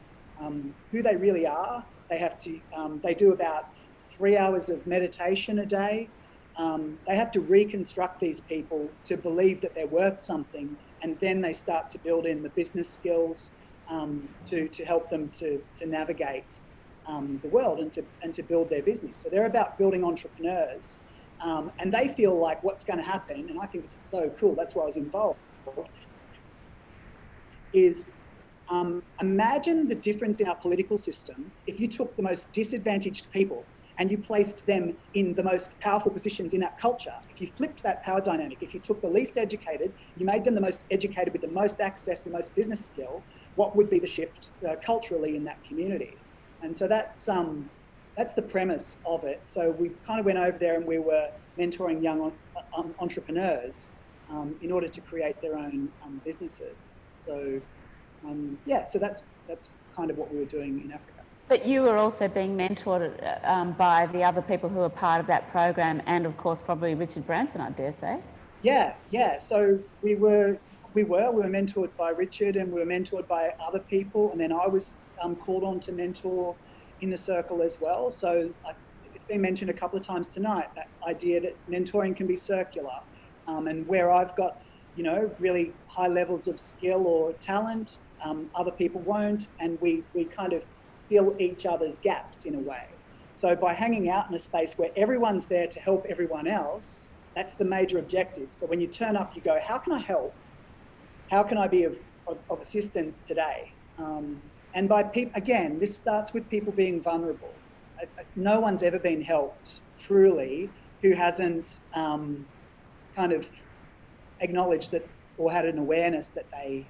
who they really are. They have to, they do about 3 hours of meditation a day. They have to reconstruct these people to believe that they're worth something, and then they start to build in the business skills to help them to navigate the world and to build their business. So they're about building entrepreneurs, and they feel like what's going to happen, and I think this is so cool, that's why I was involved, is Imagine the difference in our political system if you took the most disadvantaged people and you placed them in the most powerful positions in that culture. If you flipped that power dynamic, if you took the least educated, you made them the most educated with the most access, the most business skill, what would be the shift culturally in that community? And so that's the premise of it. So we kind of went over there and we were mentoring young entrepreneurs in order to create their own businesses. So yeah, so that's kind of what we were doing in Africa. But you were also being mentored by the other people who were part of that program, and of course probably Richard Branson, I dare say. Yeah. So we were mentored by Richard, and we were mentored by other people, and then I was called on to mentor in the circle as well. So it's been mentioned a couple of times tonight, that idea that mentoring can be circular, and where I've got, you know, really high levels of skill or talent, other people won't, and we kind of fill each other's gaps in a way. So by hanging out in a space where everyone's there to help everyone else, that's the major objective. So when you turn up, you go, how can I help? How can I be of assistance today? And by people, again, this starts with people being vulnerable. No one's ever been helped truly who hasn't kind of acknowledged that, or had an awareness that they,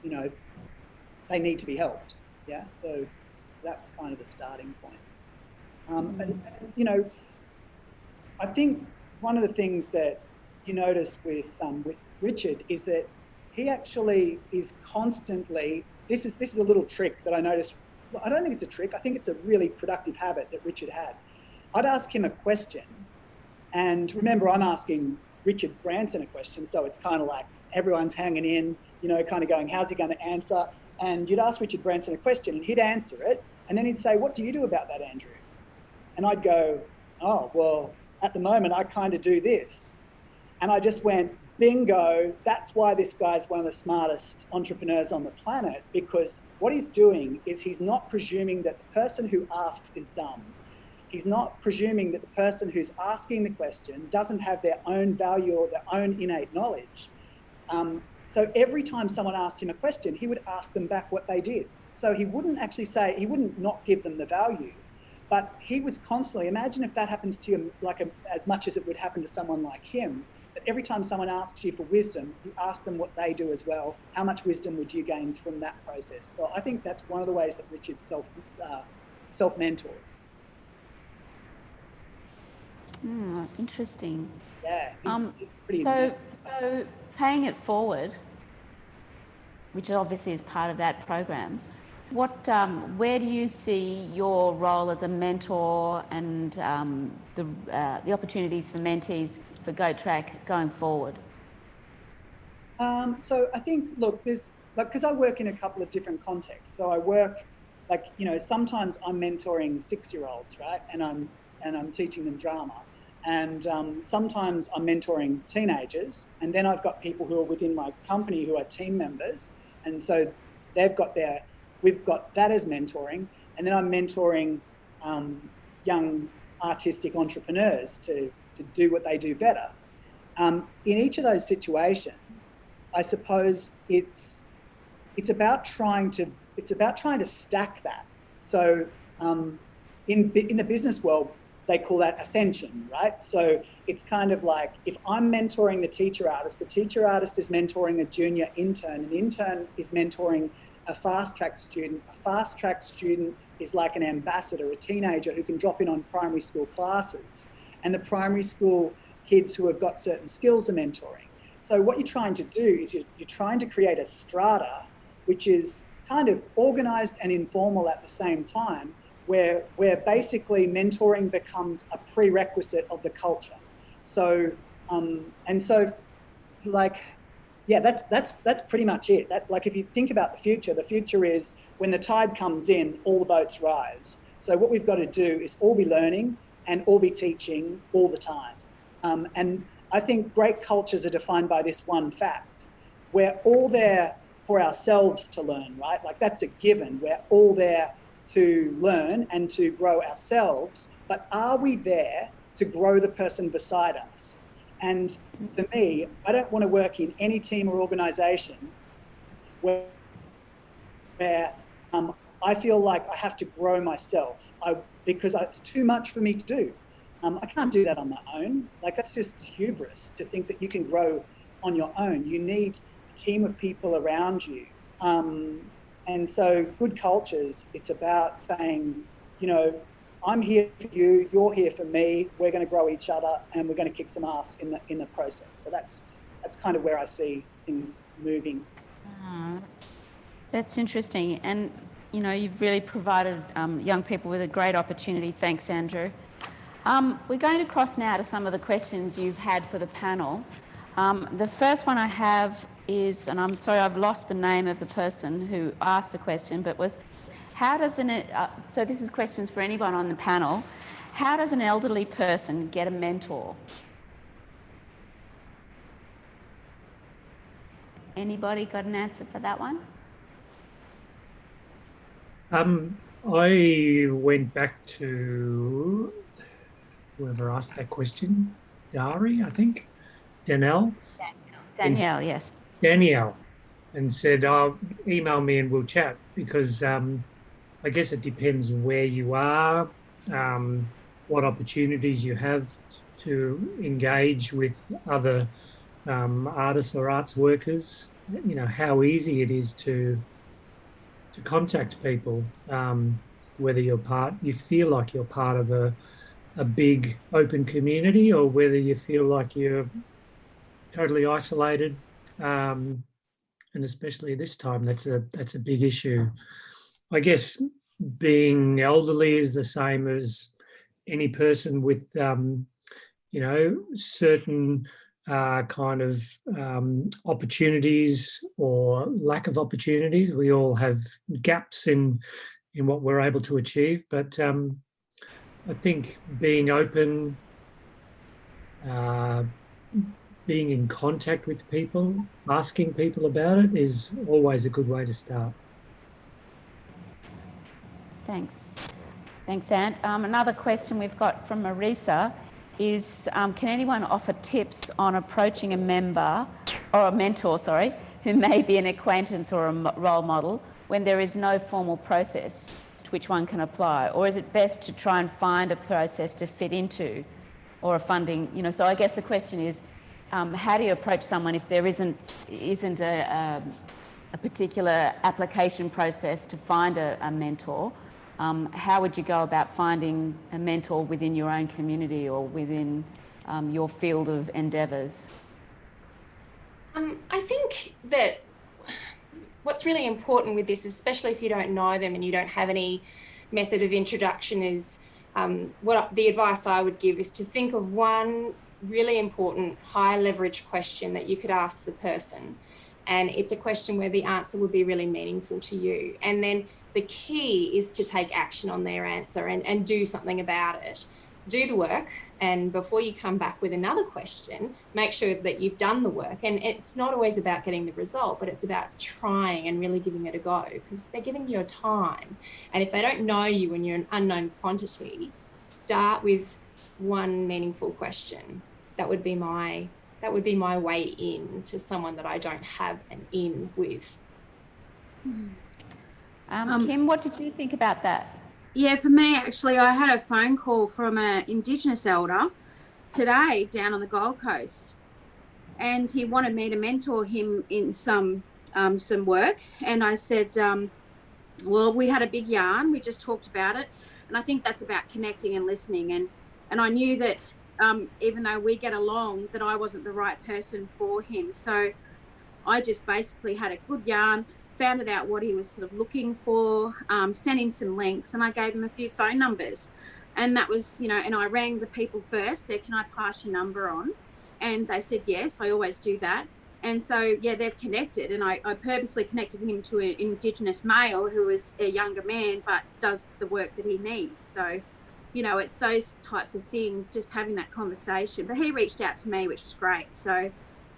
you know, they need to be helped. Yeah, so that's kind of the starting point. And you know, I think one of the things that you notice with Richard is that he actually is constantly. This is a little trick that I noticed. I don't think it's a trick. I think it's a really productive habit that Richard had. I'd ask him a question, and remember, I'm asking Richard Branson a question, so it's kind of like everyone's hanging in, you know, kind of going, how's he going to answer? And you'd ask Richard Branson a question and he'd answer it, and then he'd say, what do you do about that, Andrew? And I'd go, oh, well, at the moment I kind of do this. And I just went, bingo, that's why this guy's one of the smartest entrepreneurs on the planet, because what he's doing is he's not presuming that the person who asks is dumb. He's not presuming that the person who's asking the question doesn't have their own value or their own innate knowledge. So every time someone asked him a question, he would ask them back what they did. So he wouldn't actually say, he wouldn't not give them the value, but he was constantly, imagine if that happens to you as much as it would happen to someone like him, that every time someone asks you for wisdom, you ask them what they do as well. How much wisdom would you gain from that process? So I think that's one of the ways that Richard self-mentors. Interesting. Yeah, he's pretty so paying it forward, which obviously is part of that program, where do you see your role as a mentor and the opportunities for mentees for GoTrack going forward? So I think, look, there's because I work in a couple of different contexts. So I work, sometimes I'm mentoring 6-year-olds, right, and I'm teaching them drama. And sometimes I'm mentoring teenagers, and then I've got people who are within my company who are team members, and so we've got that as mentoring, and then I'm mentoring young artistic entrepreneurs to do what they do better. In each of those situations, I suppose it's about trying to stack that. So in the business world, they call that ascension, right? So it's kind of like, if I'm mentoring the teacher artist is mentoring a junior intern, an intern is mentoring a fast-track student. A fast-track student is like an ambassador, a teenager who can drop in on primary school classes. And the primary school kids who have got certain skills are mentoring. So what you're trying to do is you're trying to create a strata, which is kind of organized and informal at the same time, where basically mentoring becomes a prerequisite of the culture. So, that's pretty much it. If you think about the future is when the tide comes in, all the boats rise. So what we've got to do is all be learning and all be teaching all the time. And I think great cultures are defined by this one fact. We're all there for ourselves to learn, right? Like that's a given. We're all there to learn and to grow ourselves, but are we there to grow the person beside us? And for me, I don't want to work in any team or organization where where I feel like I have to grow myself because it's too much for me to do. I can't do that on my own. Like, that's just hubris to think that you can grow on your own. You need a team of people around you. And so good cultures, it's about saying, you know, I'm here for you, you're here for me, we're going to grow each other, and we're going to kick some ass in the process. So that's kind of where I see things moving. That's interesting. And, you know, you've really provided young people with a great opportunity. Thanks, Andrew. We're going to cross now to some of the questions you've had for the panel. The first one I have is, and I'm sorry I've lost the name of the person who asked the question, but was, how does so this is questions for anyone on the panel, how does an elderly person get a mentor? Anybody got an answer for that one? I went back to whoever asked that question, Dari, I think, Danielle, yes. Danielle, and said, "Oh, email me and we'll chat," because I guess it depends where you are, what opportunities you have to engage with other artists or arts workers, you know, how easy it is to contact people, whether you feel like you're part of a big open community, or whether you feel like you're totally isolated, and especially this time, that's a big issue. I guess being elderly is the same as any person with, you know, certain kind of opportunities or lack of opportunities. We all have gaps in what we're able to achieve, but I think being open, being in contact with people, asking people about it is always a good way to start. Thanks. Thanks, Ant. Another question we've got from Marisa is, can anyone offer tips on approaching a member, or a mentor, sorry, who may be an acquaintance or a role model when there is no formal process to which one can apply? Or is it best to try and find a process to fit into, or a funding, you know? So I guess the question is, how do you approach someone if there isn't a particular application process to find a mentor? How would you go about finding a mentor within your own community or within your field of endeavours? I think that what's really important with this, especially if you don't know them and you don't have any method of introduction, is the advice I would give is to think of one really important high leverage question that you could ask the person. And it's a question where the answer would be really meaningful to you. And then the key is to take action on their answer and do something about it. Do the work, and before you come back with another question, make sure that you've done the work. And it's not always about getting the result, but it's about trying and really giving it a go, because they're giving you time. And if they don't know you and you're an unknown quantity, start with one meaningful question. That would be my way in to someone that I don't have an in with. Kim, what did you think about that? Yeah, for me, actually, I had a phone call from an Indigenous elder today down on the Gold Coast, and he wanted me to mentor him in some work. And I said, well, we had a big yarn. We just talked about it, and I think that's about connecting and listening. And I knew that even though we get along, that I wasn't the right person for him. So I just basically had a good yarn, found out what he was sort of looking for, sent him some links, and I gave him a few phone numbers. And that was, you know, and I rang the people first, said, can I pass your number on? And they said, yes, I always do that. And so, yeah, they've connected, and I purposely connected him to an Indigenous male who is a younger man, but does the work that he needs. So, you know, it's those types of things, just having that conversation. But he reached out to me, which was great. So,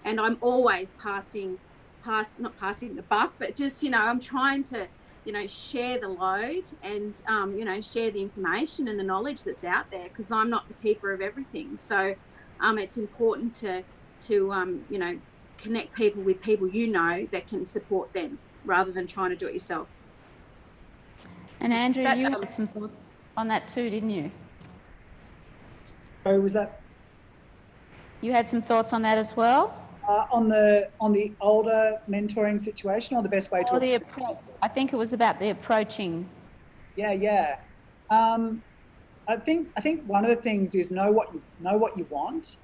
and I'm always not passing the buck, but just, you know, I'm trying to, you know, share the load and, you know, share the information and the knowledge that's out there, because I'm not the keeper of everything. So it's important to you know, connect people with people, you know, that can support them rather than trying to do it yourself. And Andrew, That, you had some thoughts on that too, didn't you? So was that You had some thoughts on that as well? on the older mentoring situation, or the best way to? Or I think it was about the approaching. Yeah. I think one of the things is know what you want,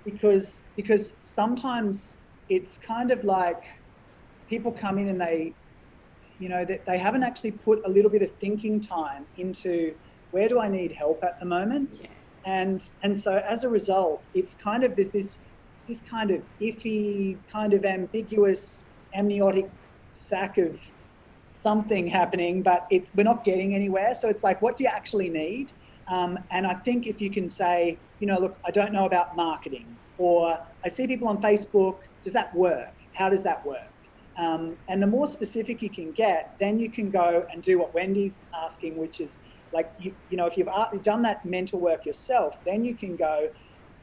because sometimes it's kind of like people come in and they haven't actually put a little bit of thinking time into where do I need help at the moment, and so as a result, it's kind of this kind of iffy, kind of ambiguous, amniotic sac of something happening, but we're not getting anywhere. So it's like, what do you actually need? And I think if you can say, look, I don't know about marketing, or I see people on Facebook, does that work? How does that work? And the more specific you can get, then you can go and do what Wendy's asking, which is like, if you've done that mental work yourself, then you can go,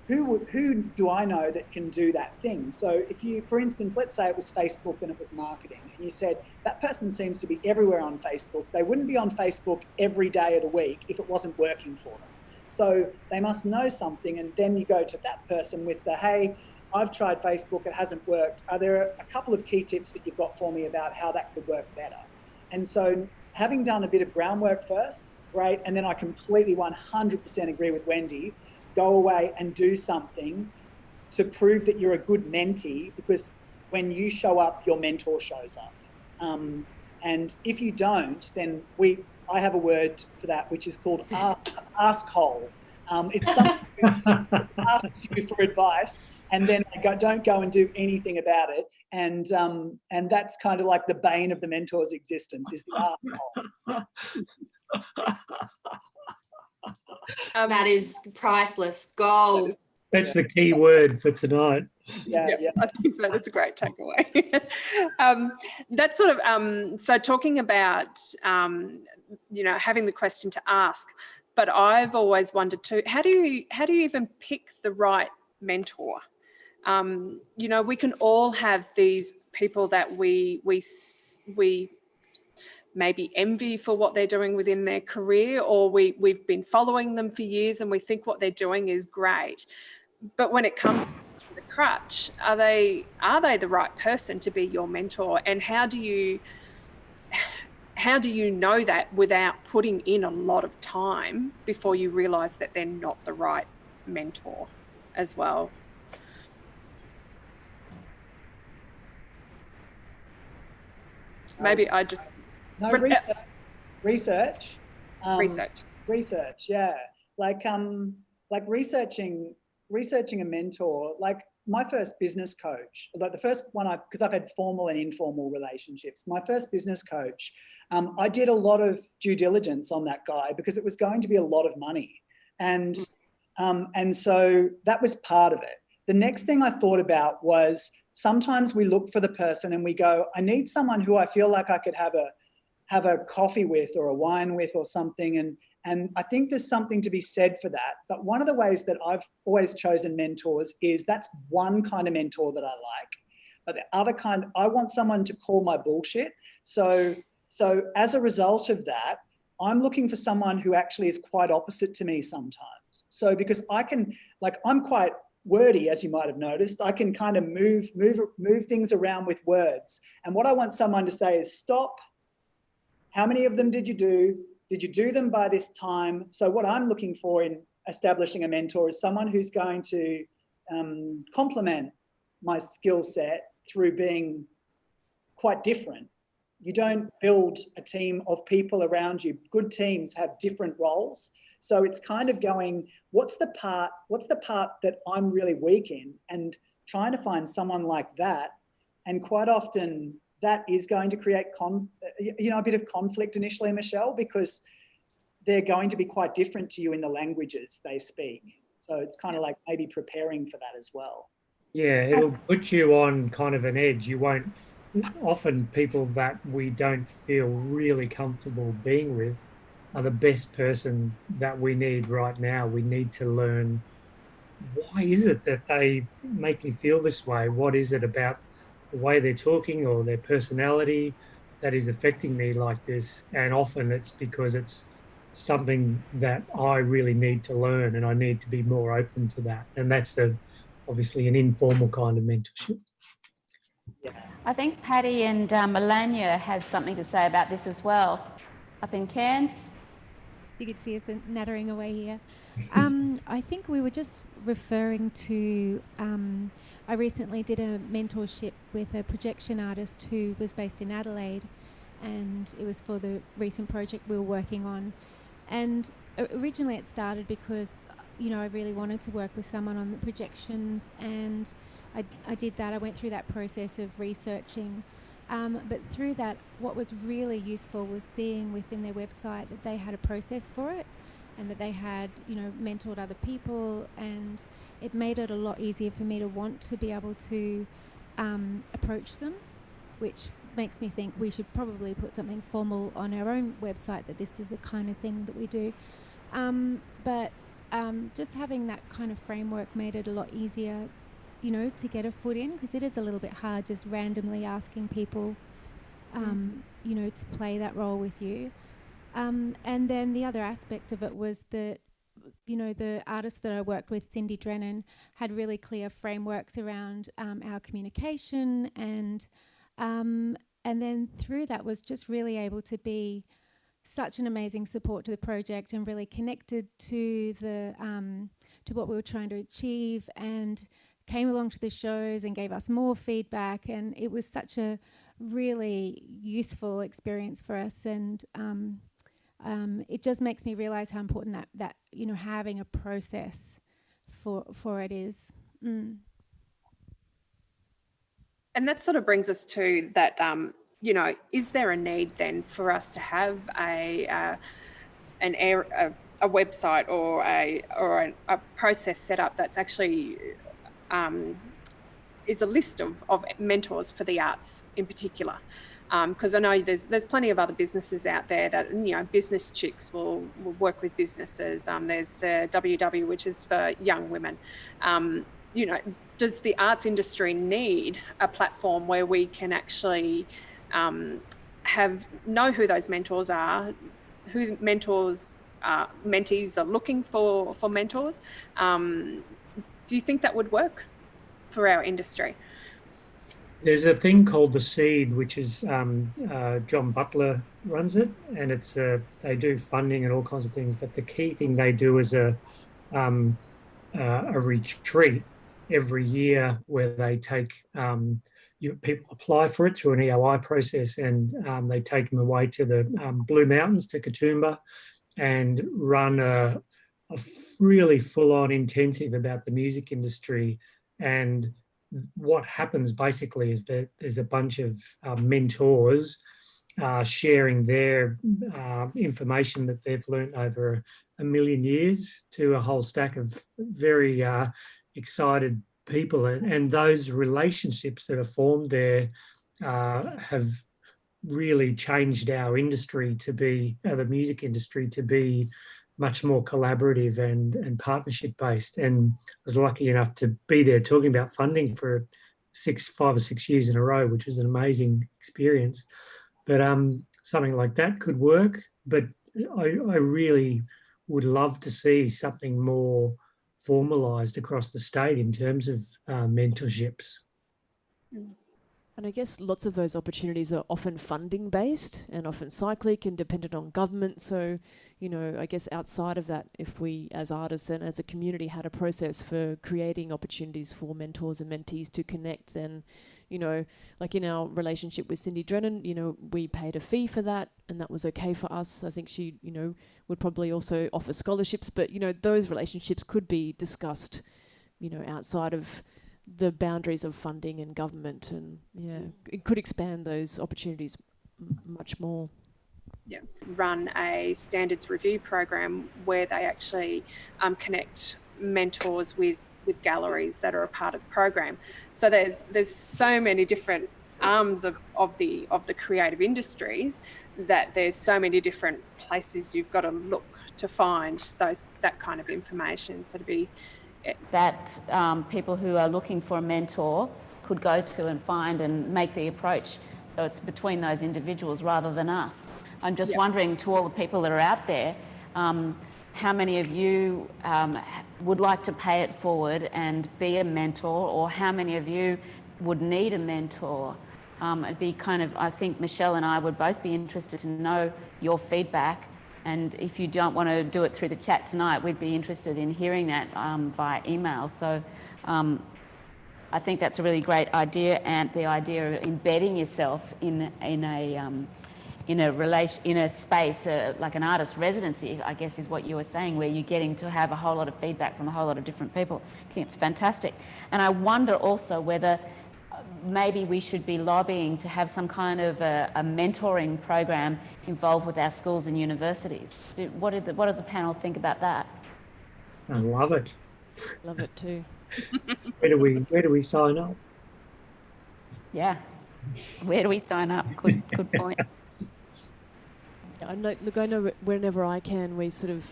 who do I know that can do that thing? So if you, for instance, let's say it was Facebook and it was marketing, and you said, that person seems to be everywhere on Facebook. They wouldn't be on Facebook every day of the week if it wasn't working for them. So they must know something, and then you go to that person with the, hey, I've tried Facebook, it hasn't worked. Are there a couple of key tips that you've got for me about how that could work better? And so having done a bit of groundwork first, great, and then I completely 100% agree with Wendy, go away and do something to prove that you're a good mentee, because when you show up, your mentor shows up. And if you don't, then I have a word for that, which is called ask hole. It's something that asks you for advice, and then they don't go and do anything about it. And that's kind of like the bane of the mentor's existence, is the ask hole. That is priceless gold. That's the key word for tonight. Yeah. I think that's a great takeaway. That's sort of so talking about having the question to ask, but I've always wondered too, how do you even pick the right mentor? We can all have these people that we maybe envy for what they're doing within their career, or we've been following them for years and we think what they're doing is great. But when it comes to the crutch, are they the right person to be your mentor? And how do you know that without putting in a lot of time before you realise that they're not the right mentor as well? Maybe I just... No, research. Research, yeah. Like researching a mentor. Like my first business coach, like the first one because I've had formal and informal relationships. My first business coach, I did a lot of due diligence on that guy because it was going to be a lot of money, and so that was part of it. The next thing I thought about was sometimes we look for the person and we go, I need someone who I feel like I could have a coffee with or a wine with or something. And I think there's something to be said for that. But one of the ways that I've always chosen mentors is that's one kind of mentor that I like. But the other kind, I want someone to call my bullshit. So as a result of that, I'm looking for someone who actually is quite opposite to me sometimes. So because I'm quite wordy, as you might have noticed. I can kind of move things around with words. And what I want someone to say is stop. How many of them did you do? Did you do them by this time? So what I'm looking for in establishing a mentor is someone who's going to complement my skill set through being quite different. You don't build a team of people around you. Good teams have different roles. So it's kind of going, what's the part that I'm really weak in, and trying to find someone like that. And quite often that is going to create a bit of conflict initially, Michelle, because they're going to be quite different to you in the languages they speak. So it's kind of like maybe preparing for that as well. Yeah, it'll put you on kind of an edge. You won't, often people that we don't feel really comfortable being with are the best person that we need right now. We need to learn, why is it that they make me feel this way? What is it about the way they're talking or their personality that is affecting me like this, and often it's because it's something that I really need to learn, and I need to be more open to that. And that's obviously an informal kind of mentorship. I think Patty and Melania have something to say about this as well, up in Cairns. You could see us nattering away here. I think we were just referring to, I recently did a mentorship with a projection artist who was based in Adelaide, and it was for the recent project we were working on. And originally it started because, you know, I really wanted to work with someone on the projections, and I did that. I went through that process of researching. But through that, what was really useful was seeing within their website that they had a process for it, and that they had, you know, mentored other people, and it made it a lot easier for me to want to be able to approach them, which makes me think we should probably put something formal on our own website that this is the kind of thing that we do. But just having that kind of framework made it a lot easier, you know, to get a foot in, because it is a little bit hard just randomly asking people, you know, to play that role with you. And then the other aspect of it was that, you know, the artist that I worked with, Cindy Drennan, had really clear frameworks around our communication, and then through that was just really able to be such an amazing support to the project, and really connected to the to what we were trying to achieve, and came along to the shows and gave us more feedback, and it was such a really useful experience for us. And it just makes me realise how important that you know, having a process for it is. And that sort of brings us to that, you know, is there a need then for us to have a website or a process set up that's actually is a list of mentors for the arts in particular? Because I know there's plenty of other businesses out there that, you know, Business Chicks will work with businesses. There's the WW, which is for young women. You know, does the arts industry need a platform where we can actually know who those mentors are, who mentees are looking for mentors? Do you think that would work for our industry? There's a thing called The Seed, which is John Butler runs it, and it's they do funding and all kinds of things. But the key thing they do is a retreat every year where they take people apply for it through an EOI process, and they take them away to the Blue Mountains, to Katoomba, and run a really full-on intensive about the music industry. And what happens basically is that there's a bunch of mentors sharing their information that they've learned over a million years to a whole stack of very excited people. And those relationships that are formed there have really changed our industry to be, the music industry, to be much more collaborative and partnership based. And I was lucky enough to be there talking about funding for 5 or 6 years in a row, which was an amazing experience. But something like that could work. But I really would love to see something more formalised across the state in terms of mentorships. And I guess lots of those opportunities are often funding based and often cyclic and dependent on government. So, you know, I guess outside of that, if we as artists and as a community had a process for creating opportunities for mentors and mentees to connect, then, you know, like in our relationship with Cindy Drennan, you know, we paid a fee for that and that was okay for us. I think she, you know, would probably also offer scholarships, but, you know, those relationships could be discussed, you know, outside of the boundaries of funding and government, and it could expand those opportunities much more. Yeah, run a standards review program where they actually connect mentors with galleries that are a part of the program. So there's so many different arms of the creative industries that there's so many different places you've got to look to find that kind of information. So to be that people who are looking for a mentor could go to and find and make the approach. So it's between those individuals rather than us. I'm just wondering, to all the people that are out there, how many of you would like to pay it forward and be a mentor, or how many of you would need a mentor? It'd be kind of, I think Michelle and I would both be interested to know your feedback. And if you don't want to do it through the chat tonight, we'd be interested in hearing that via email. So I think that's a really great idea, and the idea of embedding yourself in a space like an artist residency, I guess is what you were saying, where you're getting to have a whole lot of feedback from a whole lot of different people. I think it's fantastic. And I wonder also whether maybe we should be lobbying to have some kind of a mentoring program involved with our schools and universities. What does the panel think about that? I love it. Love it too. Where do we sign up? Yeah. Where do we sign up? Good point. I know whenever I can, we sort of,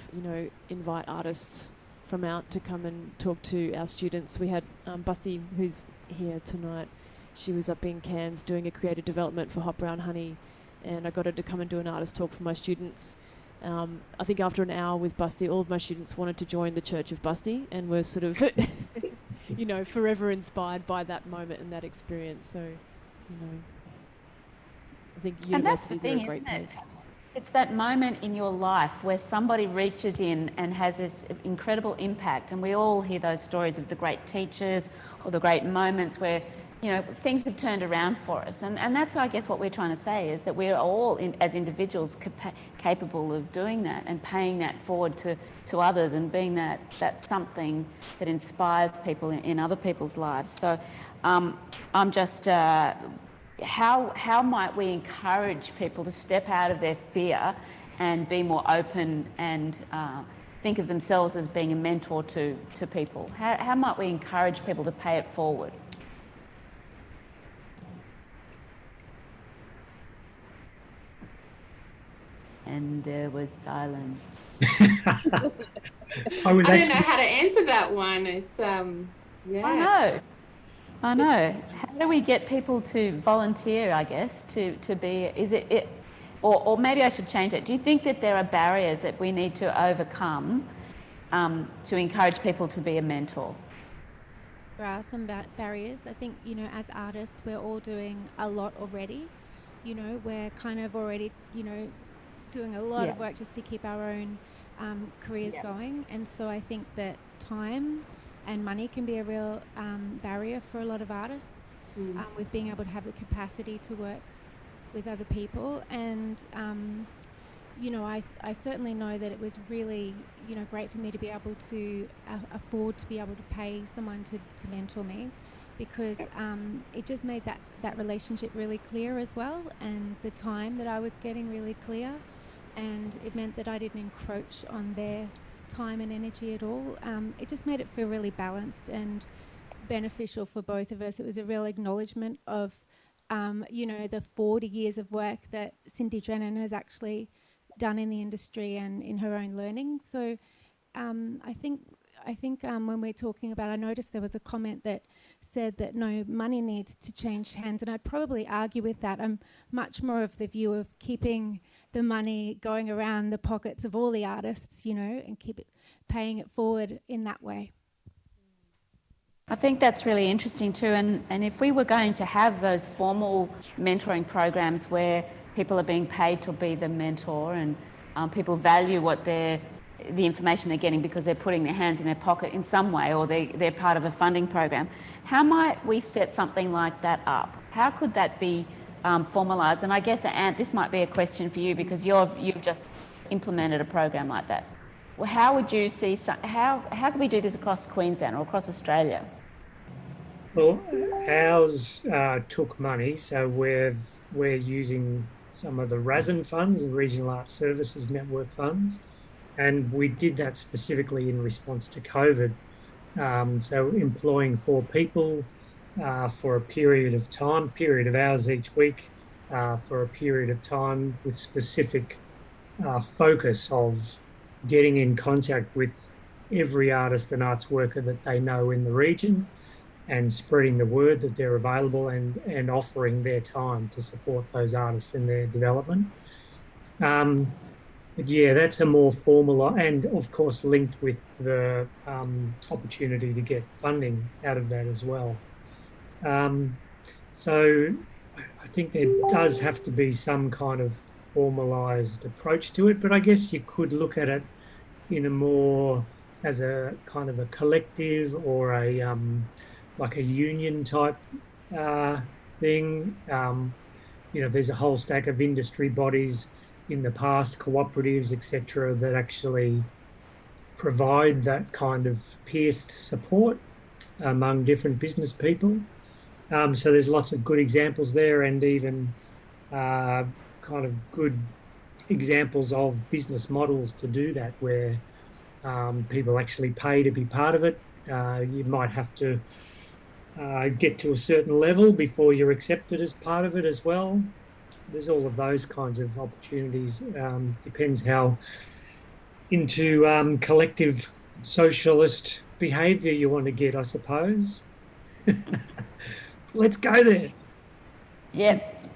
invite artists from out to come and talk to our students. We had Busty, who's here tonight. She was up in Cairns doing a creative development for Hot Brown Honey, and I got her to come and do an artist talk for my students. I think after an hour with Busty, all of my students wanted to join the Church of Busty, and were sort of, forever inspired by that moment and that experience. So, I think universities are a great place. It's that moment in your life where somebody reaches in and has this incredible impact, and we all hear those stories of the great teachers or the great moments where, things have turned around for us. And that's, I guess, what we're trying to say, is that we're all, as individuals, capable of doing that and paying that forward to others, and being that something that inspires people in other people's lives. So I'm just... How might we encourage people to step out of their fear and be more open and think of themselves as being a mentor to people? How might we encourage people to pay it forward? And there was silence. I don't know how to answer that one. It's I know. How do we get people to volunteer, I guess, to be, or maybe I should change it. Do you think that there are barriers that we need to overcome to encourage people to be a mentor? There are some barriers. I think, as artists, we're all doing a lot already. We're kind of already, doing a lot of work just to keep our own careers going. And so I think that time and money can be a real barrier for a lot of artists, with being able to have the capacity to work with other people. And, I certainly know that it was really, great for me to be able to afford to be able to pay someone to mentor me, because it just made that relationship really clear as well, and the time that I was getting really clear, and it meant that I didn't encroach on their time and energy at all. It just made it feel really balanced and beneficial for both of us. It was a real acknowledgement of, the 40 years of work that Cindy Drennan has actually done in the industry and in her own learning. So I think when we're talking about, I noticed there was a comment that said that no, money needs to change hands, and I'd probably argue with that. I'm much more of the view of keeping the money going around the pockets of all the artists, and paying it forward in that way. I think that's really interesting too, and if we were going to have those formal mentoring programs where people are being paid to be the mentor, and people value the information they're getting because they're putting their hands in their pocket in some way, or they're part of a funding program, how might we set something like that up? How could that be formalised? And I guess, Ant, this might be a question for you, because you've just implemented a program like that. Well, how would you see, how can we do this across Queensland or across Australia? Well, ours took money, so we're using some of the RASN funds and Regional Arts Services Network funds, and we did that specifically in response to COVID. So employing 4 people for a period of hours each week, for a period of time, with specific focus of getting in contact with every artist and arts worker that they know in the region, and spreading the word that they're available and offering their time to support those artists in their development. But yeah, that's a more formal and of course linked with the opportunity to get funding out of that as well. So I think there does have to be some kind of formalised approach to it, but I guess you could look at it in a more as a kind of a collective or a like a union type thing. You know, there's a whole stack of industry bodies in the past, cooperatives, etc., that actually provide that kind of pierced support among different business people. So there's lots of good examples there, and even kind of good examples of business models to do that, where people actually pay to be part of it. You might have to get to a certain level before you're accepted as part of it as well. There's all of those kinds of opportunities. Depends how into collective socialist behaviour you want to get, I suppose. Let's go there. Yep.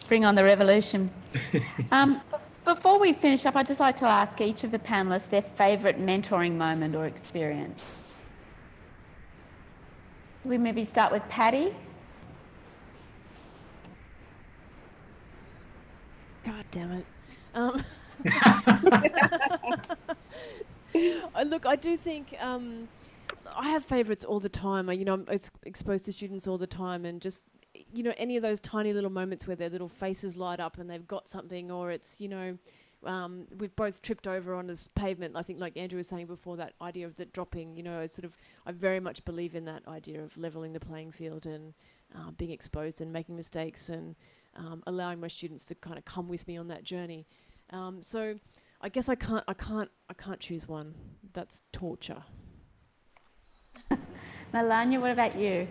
Bring on the revolution. Before we finish up, I'd just like to ask each of the panellists their favourite mentoring moment or experience. We maybe start with Patty. God damn it. Look, I do think I have favourites all the time. You know, I'm exposed to students all the time, and just, you know, any of those tiny little moments where their little faces light up and they've got something, or it's, you know, we've both tripped over on this pavement. I think, like Andrew was saying before, that idea of the dropping, you know, it's sort of, I very much believe in that idea of levelling the playing field and being exposed and making mistakes and allowing my students to kind of come with me on that journey. So I guess I can't choose one. That's torture. Melania, what about you?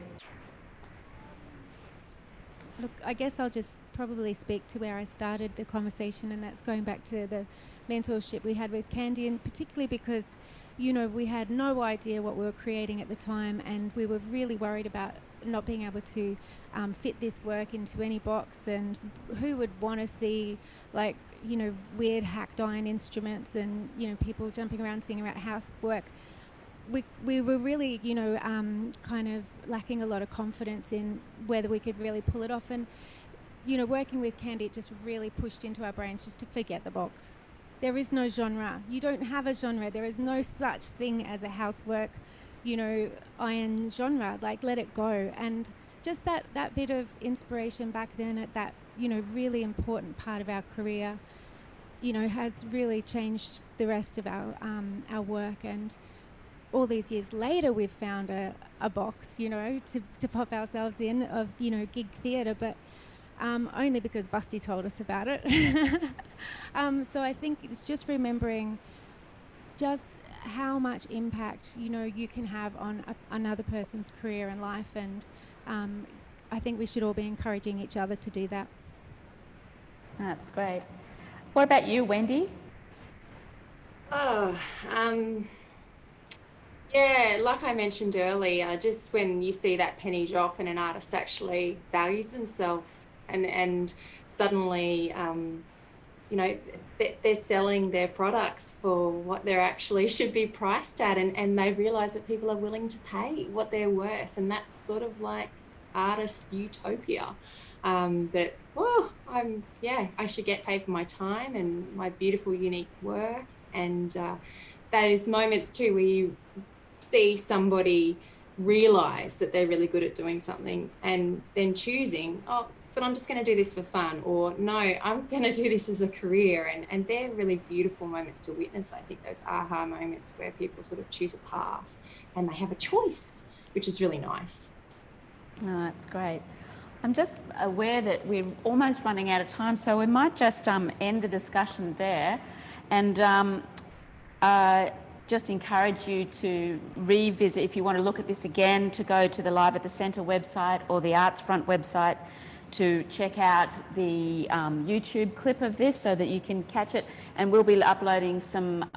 Look, I guess I'll just probably speak to where I started the conversation, and that's going back to the mentorship we had with Candy, and particularly because, you know, we had no idea what we were creating at the time, and we were really worried about not being able to fit this work into any box, and who would want to see, like, you know, weird hacked iron instruments and, you know, people jumping around singing about housework. We were really, you know, kind of lacking a lot of confidence in whether we could really pull it off. And, you know, working with Candy, it just really pushed into our brains just to forget the box. There is no genre. You don't have a genre. There is no such thing as a housework, you know, iron genre. Like, let it go. And just that bit of inspiration back then at that, you know, really important part of our career, you know, has really changed the rest of our work. And all these years later, we've found a box, you know, to pop ourselves in of, you know, gig theatre, but only because Busty told us about it. So I think it's just remembering just how much impact, you know, you can have on another person's career and life, and I think we should all be encouraging each other to do that. That's great. What about you, Wendy? Yeah, like I mentioned earlier, just when you see that penny drop and an artist actually values themselves and suddenly, you know, they're selling their products for what they actually should be priced at, and they realise that people are willing to pay what they're worth, and that's sort of like artist utopia. That, whoa, I should get paid for my time and my beautiful, unique work, and those moments too where you see somebody realise that they're really good at doing something and then choosing, oh, but I'm just going to do this for fun, or no, I'm going to do this as a career, and they're really beautiful moments to witness. I think those aha moments where people sort of choose a path and they have a choice, which is really nice. Oh, that's great. I'm just aware that we're almost running out of time, so we might just end the discussion there, and just encourage you to revisit, if you want to look at this again, to go to the Live at the Centre website or the Arts Front website to check out the YouTube clip of this so that you can catch it, and we'll be uploading some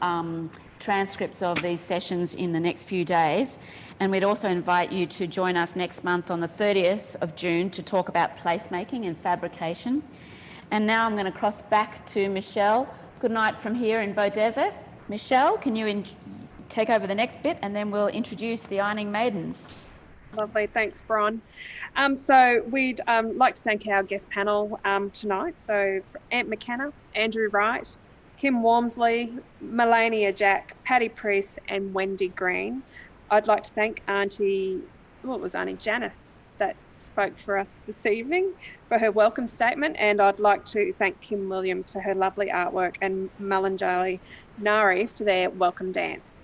transcripts of these sessions in the next few days. And we'd also invite you to join us next month on the 30th of June to talk about placemaking and fabrication. And now I'm going to cross back to Michelle. Good night from here in Beaudesert. Michelle, can you take over the next bit, and then we'll introduce the Ironing Maidens. Lovely, thanks, Bron. So we'd like to thank our guest panel tonight. So Ant McKenna, Andrew Wright, Kim Walmsley, Melania Jack, Patty Priest and Wendy Green. I'd like to thank Auntie Janice that spoke for us this evening for her welcome statement, and I'd like to thank Kim Williams for her lovely artwork and Malanjali Nari for their welcome dance.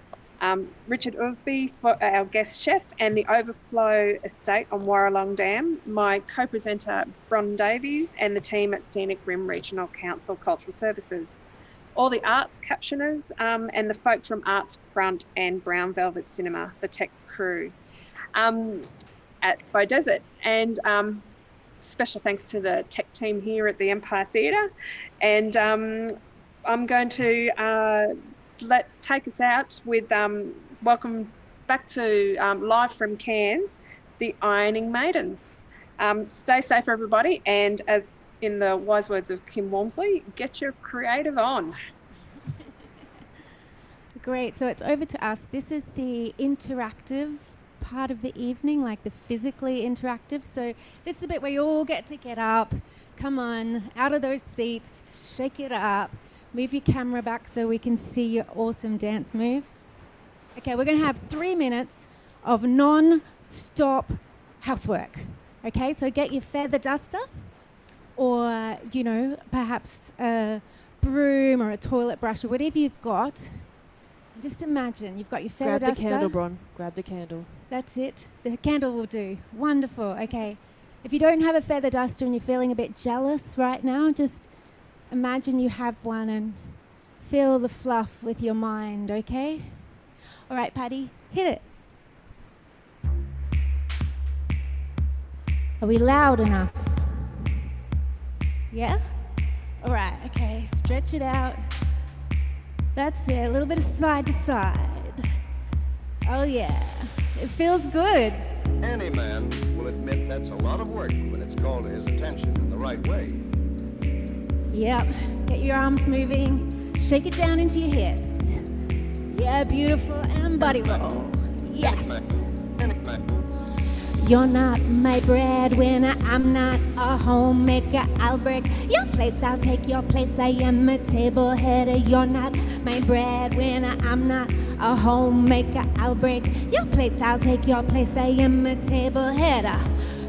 Richard Usby for our guest chef, and the Overflow Estate on Warralong Dam, my co-presenter Bron Davies and the team at Scenic Rim Regional Council Cultural Services. All the arts captioners and the folk from Arts Front and Brown Velvet Cinema, the tech crew at Beaudesert. And special thanks to the tech team here at the Empire Theatre. And I'm going to take us out with welcome back to live from Cairns, the Ironing Maidens. Stay safe, everybody, and as in the wise words of Kim Walmsley, get your creative on. Great, so it's over to us. This is the interactive part of the evening, like the physically interactive. So this is the bit where you all get to get up, come on, out of those seats, shake it up. Move your camera back so we can see your awesome dance moves. Okay, we're going to have 3 minutes of non-stop housework. Okay, so get your feather duster or, you know, perhaps a broom or a toilet brush or whatever you've got. Just imagine you've got your feather duster. Grab the candle, Bron. Grab the candle. That's it. The candle will do. Wonderful. Okay. If you don't have a feather duster and you're feeling a bit jealous right now, just imagine you have one and feel the fluff with your mind, okay? All right, Patty, hit it. Are we loud enough? Yeah? All right, okay, stretch it out. That's it, a little bit of side to side. Oh yeah, it feels good. Any man will admit that's a lot of work when it's called to his attention in the right way. Yep, get your arms moving, shake it down into your hips. Yeah, beautiful, and body roll. Yes. You're not my breadwinner, I'm not a homemaker, I'll break your plates, I'll take your place, I am a table header. You're not my breadwinner, I'm not a homemaker, I'll break your plates, I'll take your place, I am a table header.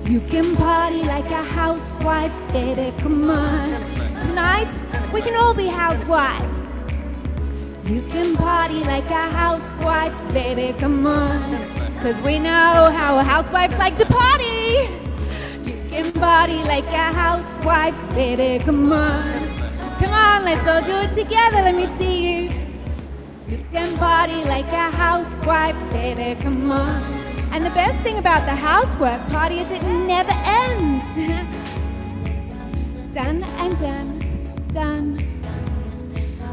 You can party like a housewife, baby, come on. Tonight, we can all be housewives. You can party like a housewife, baby, come on. 'Cause we know how housewives like to party. You can party like a housewife, baby, come on. Come on, let's all do it together, let me see you. You can party like a housewife, baby, come on. And the best thing about the housework party is it never ends. Done and done, done,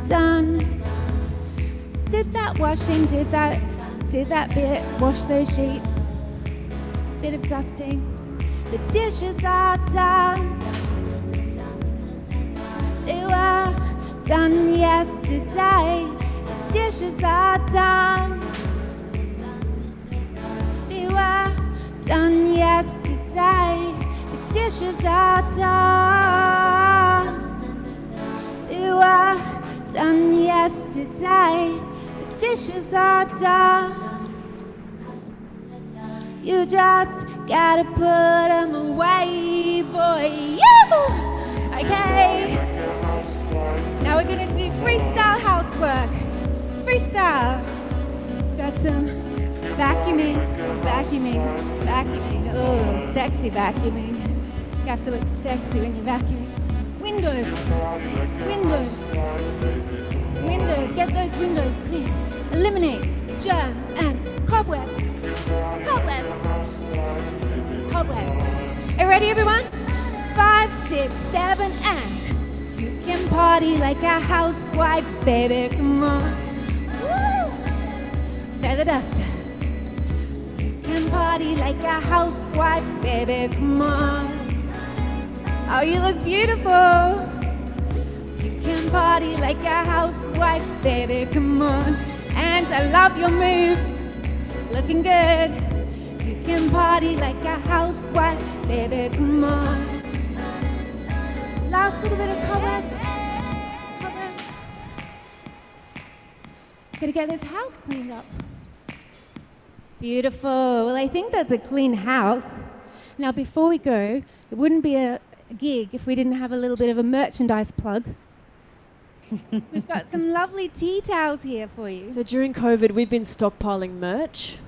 done. Did that washing, did that bit, wash those sheets, bit of dusting. The dishes are done. They were done yesterday. The dishes are done. They were done yesterday. The dishes are done. They were done yesterday. The dishes are done. You just gotta put them away, boy. You! Okay. Now we're gonna do freestyle housework. Freestyle. We've got some vacuuming, vacuuming, vacuuming. Oh, sexy vacuuming. You have to look sexy when you're vacuuming. Windows. Windows. Windows. Get those windows clear. Eliminate germ and cobwebs. Cobwebs. Cobwebs. Are you ready, everyone? 5, 6, 7, and you can party like a housewife, baby. Come on. Woo! Feather duster. You can party like a housewife, baby. Come on. Oh, you look beautiful. You can party like a housewife, baby. Come on. And I love your moves. Looking good. You can party like a housewife, baby. Come on. Last little bit of cobwebs. Cobwebs. Gotta get this house cleaned up. Beautiful. Well, I think that's a clean house. Now, before we go, it wouldn't be a gig if we didn't have a little bit of a merchandise plug. We've got some lovely tea towels here for you. So during COVID, we've been stockpiling merch.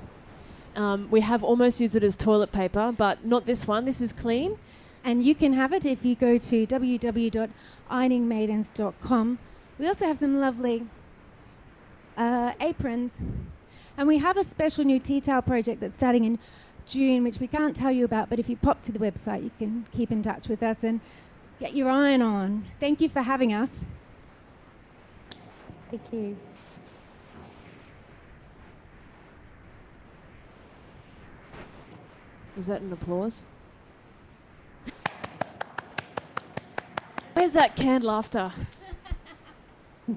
We have almost used it as toilet paper, but not this one. This is clean. And you can have it if you go to www.ironingmaidens.com. We also have some lovely aprons. And we have a special new tea towel project that's starting in June, which we can't tell you about, but if you pop to the website, you can keep in touch with us and get your iron on. Thank you for having us. Thank you. Was that an applause? Where's that canned laughter? Are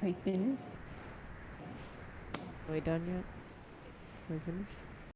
we finished? Are we done yet? Are we finished?